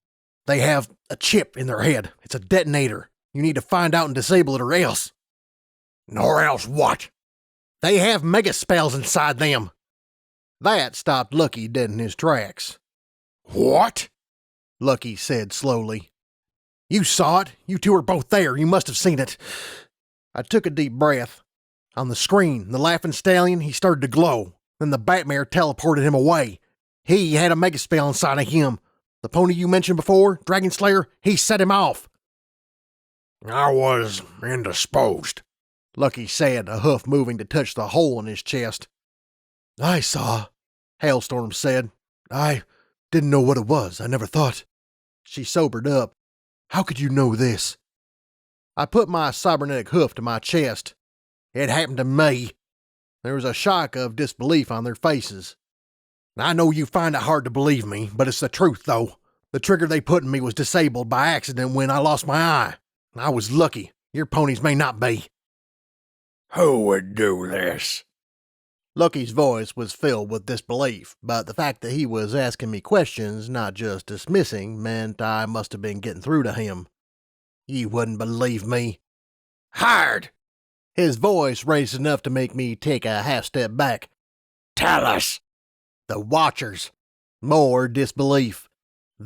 They have a chip in their head. It's a detonator. You need to find out and disable it or else. Nor else what? They have mega spells inside them. That stopped Lucky dead in his tracks. What? Lucky said slowly. You saw it. You 2 were both there. You must have seen it. I took a deep breath. On the screen, the laughing stallion, he started to glow. Then the Batmare teleported him away. He had a mega spell inside of him. The pony you mentioned before, Dragonslayer, he set him off. I was indisposed, Lucky said, a hoof moving to touch the hole in his chest. I saw, Hailstorm said. I didn't know what it was. I never thought. She sobered up. How could you know this? I put my cybernetic hoof to my chest. It happened to me. There was a shock of disbelief on their faces. I know you find it hard to believe me, but it's the truth, though. The trigger they put in me was disabled by accident when I lost my eye. I was lucky. Your ponies may not be. Who would do this? Lucky's voice was filled with disbelief, but the fact that he was asking me questions, not just dismissing, meant I must have been getting through to him. You wouldn't believe me. Hired! His voice raised enough to make me take a half step back. Tell us! The Watchers. More disbelief.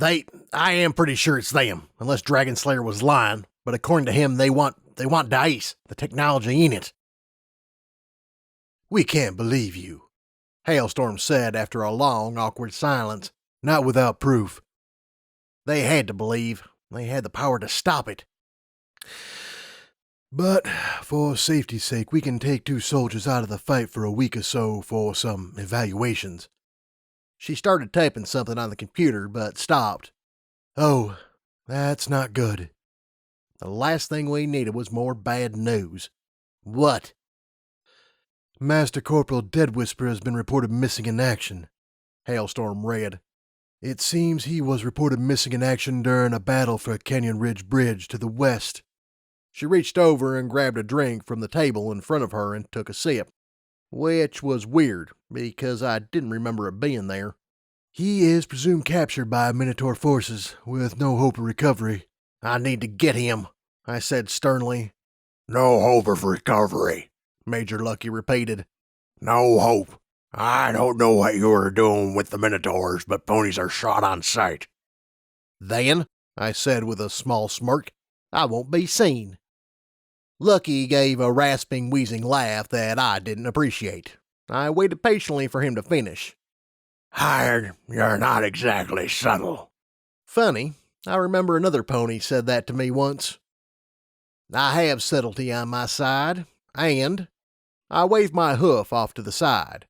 I am pretty sure it's them, unless Dragonslayer was lying, but according to him, they want dice, the technology in it. We can't believe you, Hailstorm said after a long, awkward silence. Not without proof. They had to believe. They had the power to stop it. But, for safety's sake, we can take 2 soldiers out of the fight for a week or so for some evaluations. She started typing something on the computer, but stopped. Oh, that's not good. The last thing we needed was more bad news. What? Master Corporal Dead Whisper has been reported missing in action, Hailstorm read. It seems he was reported missing in action during a battle for Canyon Ridge Bridge to the west. She reached over and grabbed a drink from the table in front of her and took a sip, which was weird because I didn't remember it being there. He is presumed captured by Minotaur forces with no hope of recovery. I need to get him, I said sternly. No hope of recovery, Major Lucky repeated. No hope. I don't know what you were doing with the Minotaurs, but ponies are shot on sight. Then, I said with a small smirk, I won't be seen. Lucky gave a rasping, wheezing laugh that I didn't appreciate. I waited patiently for him to finish. Hired, you're not exactly subtle. Funny, I remember another pony said that to me once. I have subtlety on my side, and I waved my hoof off to the side.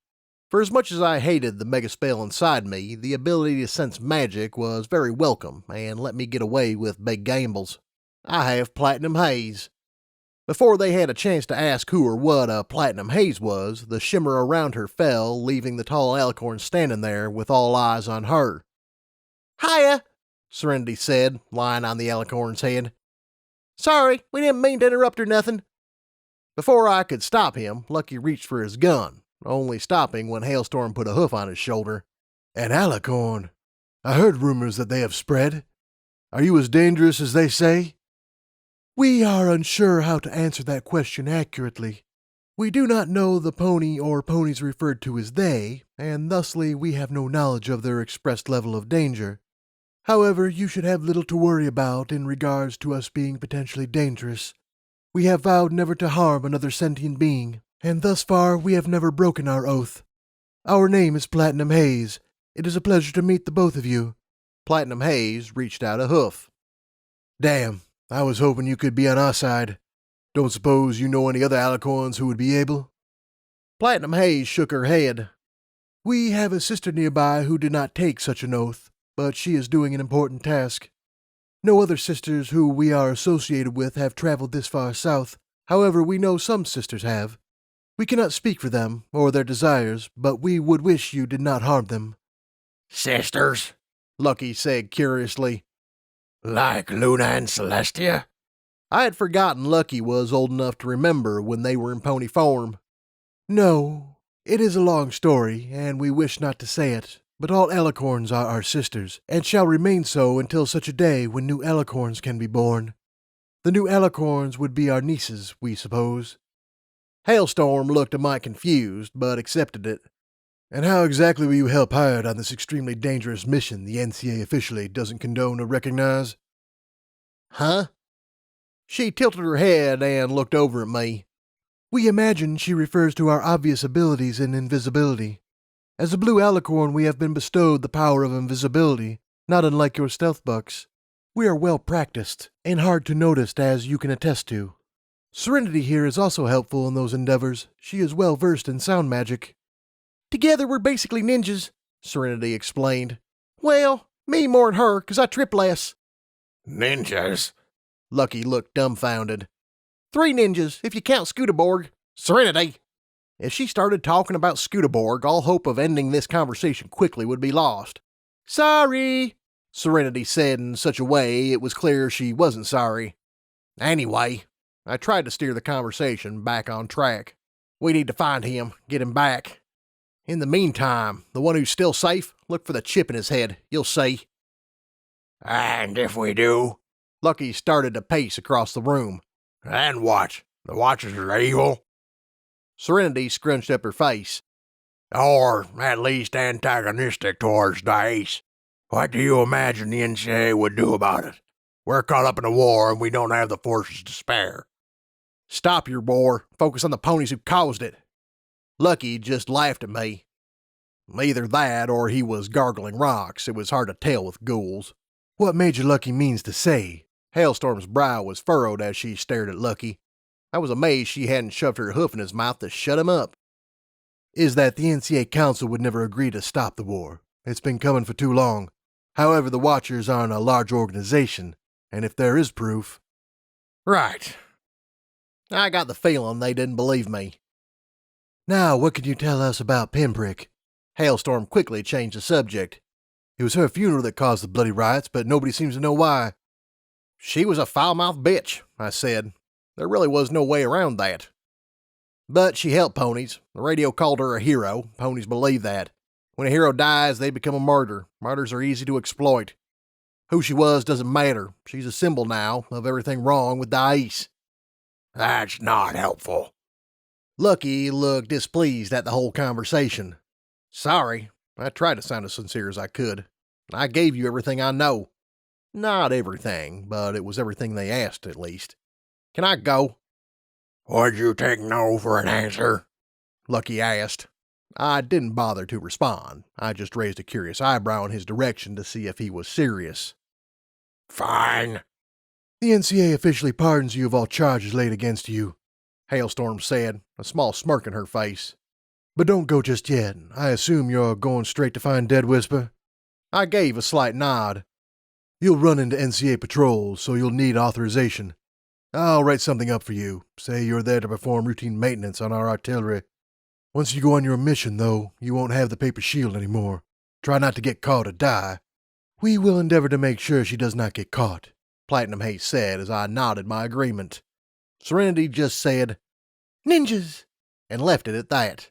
For as much as I hated the mega spell inside me, the ability to sense magic was very welcome and let me get away with big gambles. I have Platinum Haze. Before they had a chance to ask who or what a Platinum Haze was, the shimmer around her fell, leaving the tall alicorn standing there with all eyes on her. Hiya, Serenity said, lying on the alicorn's head. Sorry, we didn't mean to interrupt or nothing. Before I could stop him, Lucky reached for his gun, only stopping when Hailstorm put a hoof on his shoulder. An alicorn? I heard rumors that they have spread. Are you as dangerous as they say? We are unsure how to answer that question accurately. We do not know the pony or ponies referred to as they, and thusly we have no knowledge of their expressed level of danger. However, you should have little to worry about in regards to us being potentially dangerous. We have vowed never to harm another sentient being, and thus far we have never broken our oath. Our name is Platinum Haze. It is a pleasure to meet the both of you. Platinum Haze reached out a hoof. Damn, I was hoping you could be on our side. Don't suppose you know any other alicorns who would be able? Platinum Haze shook her head. We have a sister nearby who did not take such an oath, but she is doing an important task. No other sisters who we are associated with have traveled this far south. However, we know some sisters have. We cannot speak for them or their desires, but we would wish you did not harm them. Sisters? Lucky said curiously. Like Luna and Celestia? I had forgotten Lucky was old enough to remember when they were in pony form. No, it is a long story, and we wish not to say it, but all alicorns are our sisters, and shall remain so until such a day when new alicorns can be born. The new alicorns would be our nieces, we suppose. Hailstorm looked a mite confused, but accepted it. And how exactly will you help Hired on this extremely dangerous mission the NCA officially doesn't condone or recognize? Huh? She tilted her head and looked over at me. We imagine she refers to our obvious abilities in invisibility. As a blue alicorn, we have been bestowed the power of invisibility, not unlike your stealth bucks. We are well practiced, and hard to notice, as you can attest to. Serenity here is also helpful in those endeavors. She is well versed in sound magic. Together we're basically ninjas, Serenity explained. Well, me more'n her, 'cause I trip less. Ninjas? Lucky looked dumbfounded. 3 ninjas, if you count Scootaborg. Serenity! If she started talking about Scootaborg, all hope of ending this conversation quickly would be lost. Sorry, Serenity said in such a way it was clear she wasn't sorry. Anyway, I tried to steer the conversation back on track. We need to find him, get him back. In the meantime, the one who's still safe, look for the chip in his head. You'll see. And if we do, Lucky started to pace across the room. then what? The Watchers are evil? Serenity scrunched up her face. Or at least antagonistic towards Dice. What do you imagine the NCAA would do about it? We're caught up in a war and we don't have the forces to spare. Stop your war. Focus on the ponies who caused it. Lucky just laughed at me. Either that or he was gargling rocks. It was hard to tell with ghouls. What Major Lucky means to say. Hailstorm's brow was furrowed as she stared at Lucky. I was amazed she hadn't shoved her hoof in his mouth to shut him up. Is that the NCA Council would never agree to stop the war. It's been coming for too long. However, the Watchers aren't a large organization, and if there is proof... Right. I got the feeling they didn't believe me. Now, what can you tell us about Pinprick? Hailstorm quickly changed the subject. It was her funeral that caused the bloody riots, but nobody seems to know why. She was a foul-mouthed bitch, I said. There really was no way around that. But she helped ponies. The radio called her a hero. Ponies believe that. When a hero dies, they become a martyr. Martyrs are easy to exploit. Who she was doesn't matter. She's a symbol now of everything wrong with Dice. That's not helpful. Lucky looked displeased at the whole conversation. Sorry, I tried to sound as sincere as I could. I gave you everything I know. Not everything, but it was everything they asked, at least. Can I go? Would you take no for an answer? Lucky asked. I didn't bother to respond. I just raised a curious eyebrow in his direction to see if he was serious. Fine. The NCA officially pardons you of all charges laid against you, Hailstorm said, a small smirk in her face. But don't go just yet. I assume you're going straight to find Dead Whisper? I gave a slight nod. You'll run into NCA patrols, so you'll need authorization. I'll write something up for you. Say you're there to perform routine maintenance on our artillery. Once you go on your mission, though, you won't have the paper shield anymore. Try not to get caught or die. We will endeavor to make sure she does not get caught, Platinum Haze said as I nodded my agreement. Serenity just said, Ninjas! And left it at that.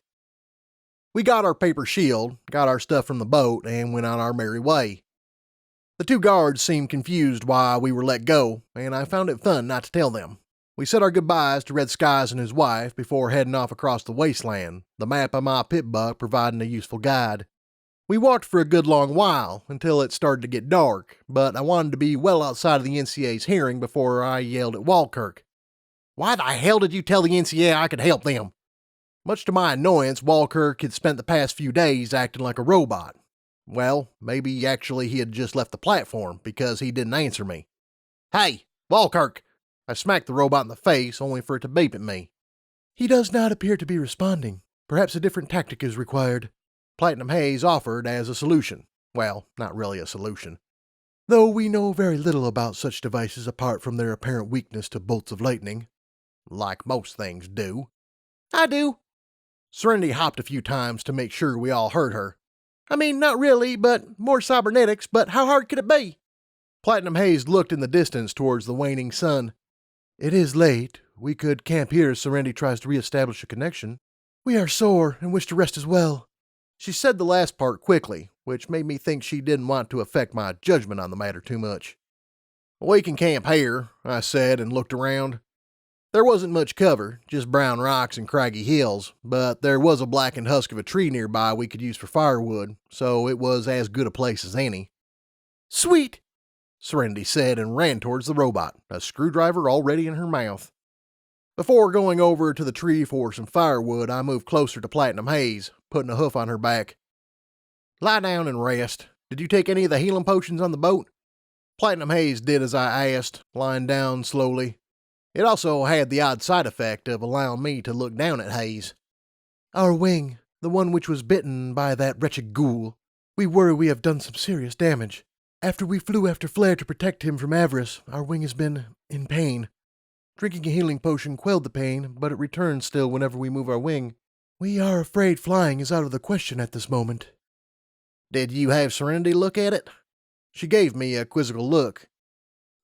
We got our paper shield, got our stuff from the boat, and went on our merry way. The two guards seemed confused why we were let go, and I found it fun not to tell them. We said our goodbyes to Red Skies and his wife before heading off across the wasteland, the map of my pit buck providing a useful guide. We walked for a good long while, until it started to get dark, but I wanted to be well outside of the NCA's hearing before I yelled at Walkirk. Why the hell did you tell the NCA I could help them? Much to my annoyance, Walkirk had spent the past few days acting like a robot. Well, maybe actually he had just left the platform because he didn't answer me. Hey, Walkirk! I smacked the robot in the face only for it to beep at me. He does not appear to be responding. Perhaps a different tactic is required. Platinum Haze offered as a solution. Well, not really a solution. Though we know very little about such devices apart from their apparent weakness to bolts of lightning. Like most things do. I do. Serenity hopped a few times to make sure we all heard her. I mean, not really, but more cybernetics, but how hard could it be? Platinum Haze looked in the distance towards the waning sun. It is late. We could camp here as Serenity tries to re-establish a connection. We are sore and wish to rest as well. She said the last part quickly, which made me think she didn't want to affect my judgment on the matter too much. We can camp here, I said and looked around. There wasn't much cover, just brown rocks and craggy hills, but there was a blackened husk of a tree nearby we could use for firewood, so it was as good a place as any. Sweet, Serenity said and ran towards the robot, a screwdriver already in her mouth. Before going over to the tree for some firewood, I moved closer to Platinum Haze, putting a hoof on her back. Lie down and rest. Did you take any of the healing potions on the boat? Platinum Haze did as I asked, lying down slowly. It also had the odd side effect of allowing me to look down at Haze. Our wing, the one which was bitten by that wretched ghoul. We worry we have done some serious damage. After we flew after Flare to protect him from Avarice, our wing has been in pain. Drinking a healing potion quelled the pain, but it returns still whenever we move our wing. We are afraid flying is out of the question at this moment. Did you have Serenity look at it? She gave me a quizzical look.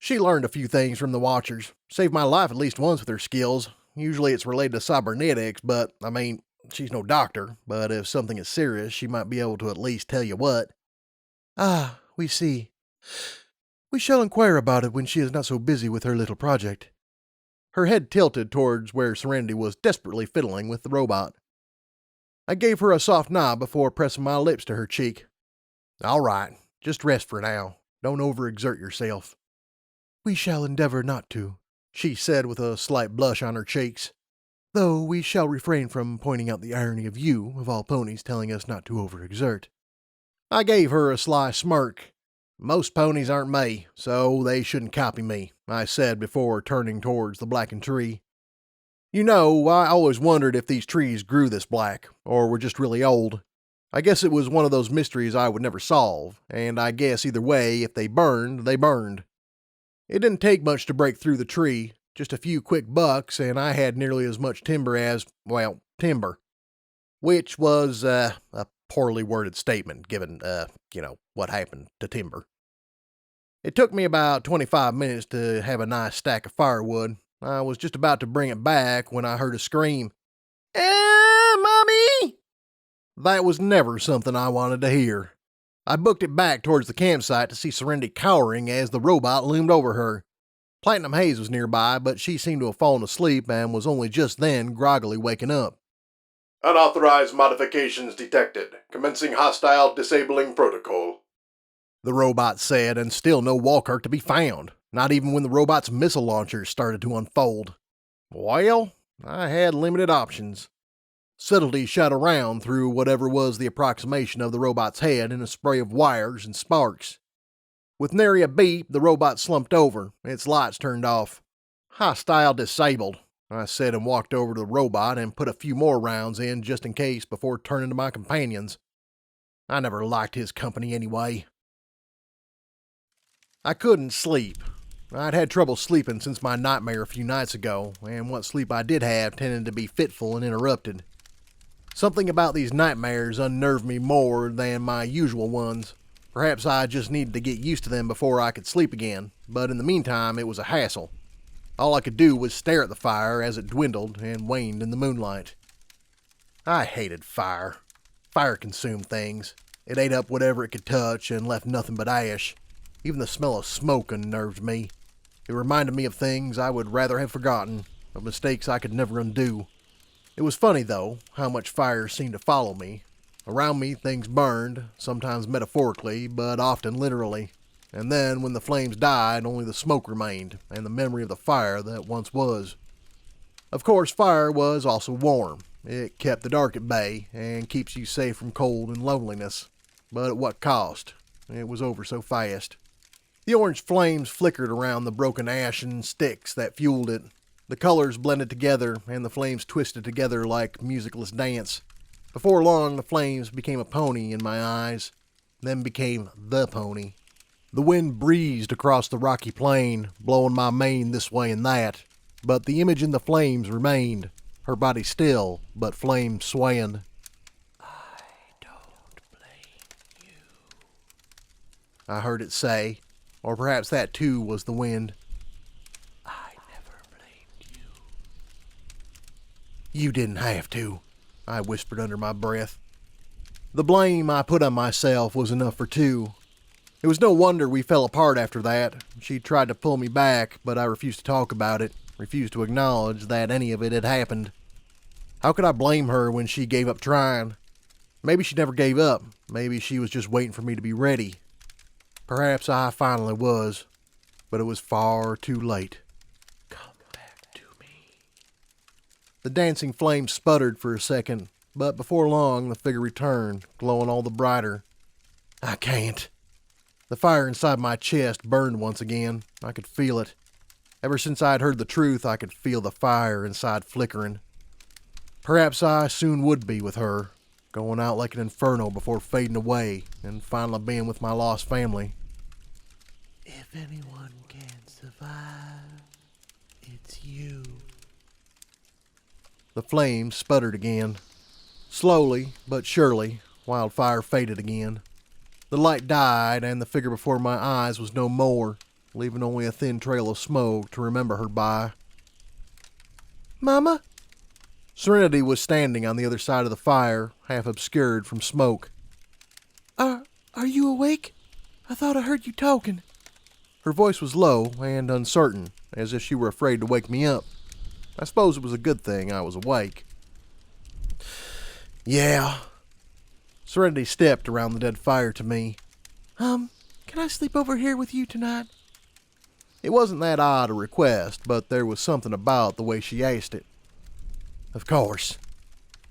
She learned a few things from the Watchers. Saved my life at least once with her skills. Usually it's related to cybernetics, but, I mean, she's no doctor, but if something is serious, she might be able to at least tell you what. Ah, we see. We shall inquire about it when she is not so busy with her little project. Her head tilted towards where Serenity was desperately fiddling with the robot. I gave her a soft nod before pressing my lips to her cheek. All right, just rest for now. Don't overexert yourself. We shall endeavor not to, she said with a slight blush on her cheeks. Though we shall refrain from pointing out the irony of you, of all ponies, telling us not to overexert. I gave her a sly smirk. Most ponies aren't me, so they shouldn't copy me, I said before turning towards the blackened tree. You know, I always wondered if these trees grew this black, or were just really old. I guess it was one of those mysteries I would never solve, and I guess either way, if they burned, they burned. It didn't take much to break through the tree, just a few quick bucks, and I had nearly as much timber as, well, timber. Which was, a poorly worded statement, given, what happened to timber. It took me about 25 minutes to have a nice stack of firewood. I was just about to bring it back when I heard a scream. Mommy! That was never something I wanted to hear. I booked it back towards the campsite to see Serenity cowering as the robot loomed over her. Platinum Haze was nearby, but she seemed to have fallen asleep and was only just then groggily waking up. Unauthorized modifications detected. Commencing hostile disabling protocol. The robot said, and still no Walker to be found, not even when the robot's missile launchers started to unfold. Well, I had limited options. Subtlety shot around through whatever was the approximation of the robot's head in a spray of wires and sparks. With nary a beep, the robot slumped over, its lights turned off. Hostile disabled, I said, and walked over to the robot and put a few more rounds in just in case before turning to my companions. I never liked his company anyway. I couldn't sleep. I'd had trouble sleeping since my nightmare a few nights ago, and what sleep I did have tended to be fitful and interrupted. Something about these nightmares unnerved me more than my usual ones. Perhaps I just needed to get used to them before I could sleep again, but in the meantime it was a hassle. All I could do was stare at the fire as it dwindled and waned in the moonlight. I hated fire. Fire consumed things. It ate up whatever it could touch and left nothing but ash. Even the smell of smoke unnerved me. It reminded me of things I would rather have forgotten, of mistakes I could never undo. It was funny, though, how much fire seemed to follow me. Around me, things burned, sometimes metaphorically, but often literally. And then, when the flames died, only the smoke remained, and the memory of the fire that once was. Of course, fire was also warm. It kept the dark at bay, and keeps you safe from cold and loneliness. But at what cost? It was over so fast. The orange flames flickered around the broken ashen sticks that fueled it. The colors blended together, and the flames twisted together like musicless dance. Before long, the flames became a pony in my eyes, then became the pony. The wind breezed across the rocky plain, blowing my mane this way and that, but the image in the flames remained, her body still, but flames swaying. I don't blame you, I heard it say, or perhaps that too was the wind. I never blamed you. You didn't have to, I whispered under my breath. The blame I put on myself was enough for two. It was no wonder we fell apart after that. She tried to pull me back, but I refused to talk about it, refused to acknowledge that any of it had happened. How could I blame her when she gave up trying? Maybe she never gave up. Maybe she was just waiting for me to be ready. Perhaps I finally was, but it was far too late. Come back to me. The dancing flame sputtered for a second, but before long the figure returned, glowing all the brighter. I can't. The fire inside my chest burned once again. I could feel it. Ever since I'd heard the truth, I could feel the fire inside flickering. Perhaps I soon would be with her, going out like an inferno before fading away and finally being with my lost family. If anyone can survive, it's you. The flames sputtered again. Slowly, but surely, wildfire faded again. The light died, and the figure before my eyes was no more, leaving only a thin trail of smoke to remember her by. Mama? Serenity was standing on the other side of the fire, half obscured from smoke. Are you awake? I thought I heard you talking. Her voice was low and uncertain, as if she were afraid to wake me up. I suppose it was a good thing I was awake. Yeah. Serenity stepped around the dead fire to me. Can I sleep over here with you tonight? It wasn't that odd a request, but there was something about the way she asked it. Of course.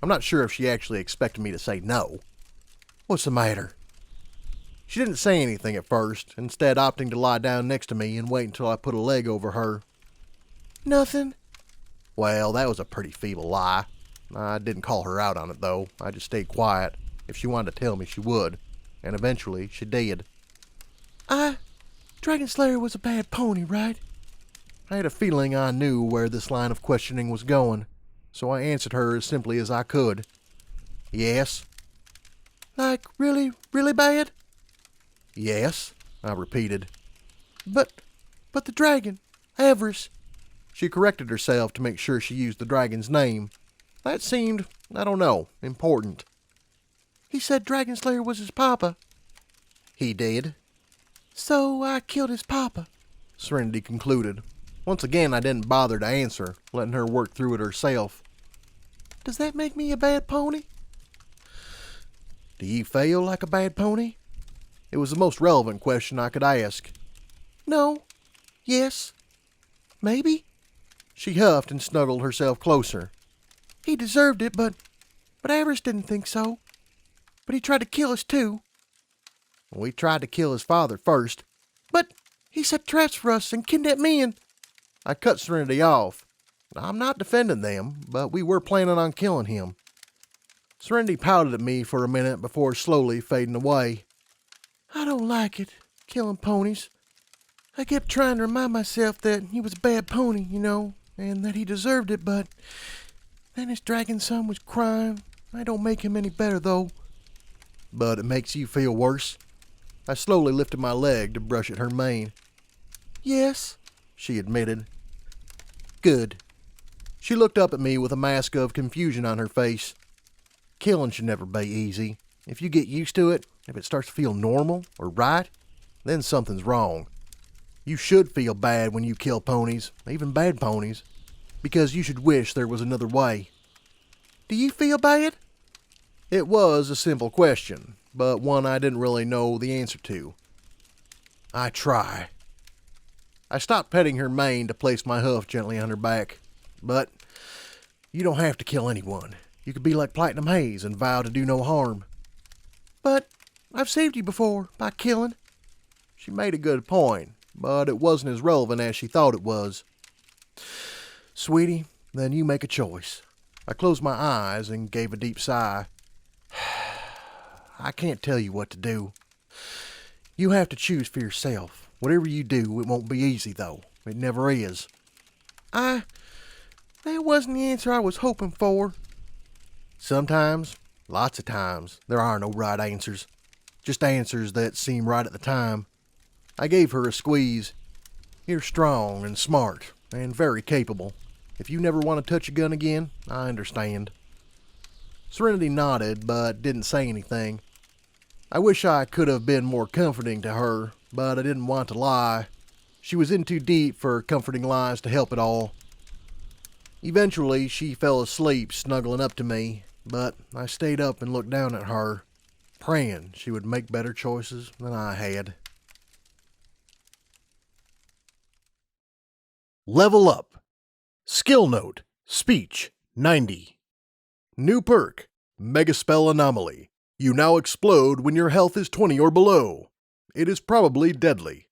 I'm not sure if she actually expected me to say no. What's the matter? She didn't say anything at first, instead opting to lie down next to me and wait until I put a leg over her. Nothing. Well, that was a pretty feeble lie. I didn't call her out on it, though. I just stayed quiet. If she wanted to tell me, she would. And eventually, she did. Dragonslayer was a bad pony, right? I had a feeling I knew where this line of questioning was going, so I answered her as simply as I could. Yes. Like, really, really bad? Yes, I repeated. But the dragon, Avarice. She corrected herself to make sure she used the dragon's name. That seemed, I don't know, important. He said Dragonslayer was his papa. He did. So I killed his papa, Serenity concluded. Once again, I didn't bother to answer, letting her work through it herself. Does that make me a bad pony? Do you feel like a bad pony? It was the most relevant question I could ask. No. Yes. Maybe. She huffed and snuggled herself closer. He deserved it, but Avarice didn't think so. But he tried to kill us too. We tried to kill his father first. But he set traps for us and kidnapped me and... I cut Serenity off. I'm not defending them, but we were planning on killing him. Serenity pouted at me for a minute before slowly fading away. I don't like it, killing ponies. I kept trying to remind myself that he was a bad pony, and that he deserved it, but then his dragon son was crying. I don't make him any better, though. But it makes you feel worse? I slowly lifted my leg to brush at her mane. Yes, she admitted. Good. She looked up at me with a mask of confusion on her face. Killing should never be easy. If you get used to it, if it starts to feel normal or right, then something's wrong. You should feel bad when you kill ponies, even bad ponies, because you should wish there was another way. Do you feel bad? It was a simple question, but one I didn't really know the answer to. I try. I stopped petting her mane to place my hoof gently on her back. But you don't have to kill anyone. You could be like Platinum Haze and vow to do no harm. But I've saved you before by killing. She made a good point, but it wasn't as relevant as she thought it was. Sweetie, then you make a choice. I closed my eyes and gave a deep sigh. I can't tell you what to do. You have to choose for yourself. Whatever you do, it won't be easy, though. It never is. That wasn't the answer I was hoping for. Sometimes, lots of times, there are no right answers. Just answers that seem right at the time. I gave her a squeeze. You're strong and smart and very capable. If you never want to touch a gun again, I understand. Serenity nodded, but didn't say anything. I wish I could have been more comforting to her, but I didn't want to lie. She was in too deep for comforting lies to help at all. Eventually, she fell asleep snuggling up to me, but I stayed up and looked down at her, praying she would make better choices than I had. Level up. Skill note, speech, 90. New perk, Mega Spell Anomaly. You now explode when your health is 20 or below. It is probably deadly.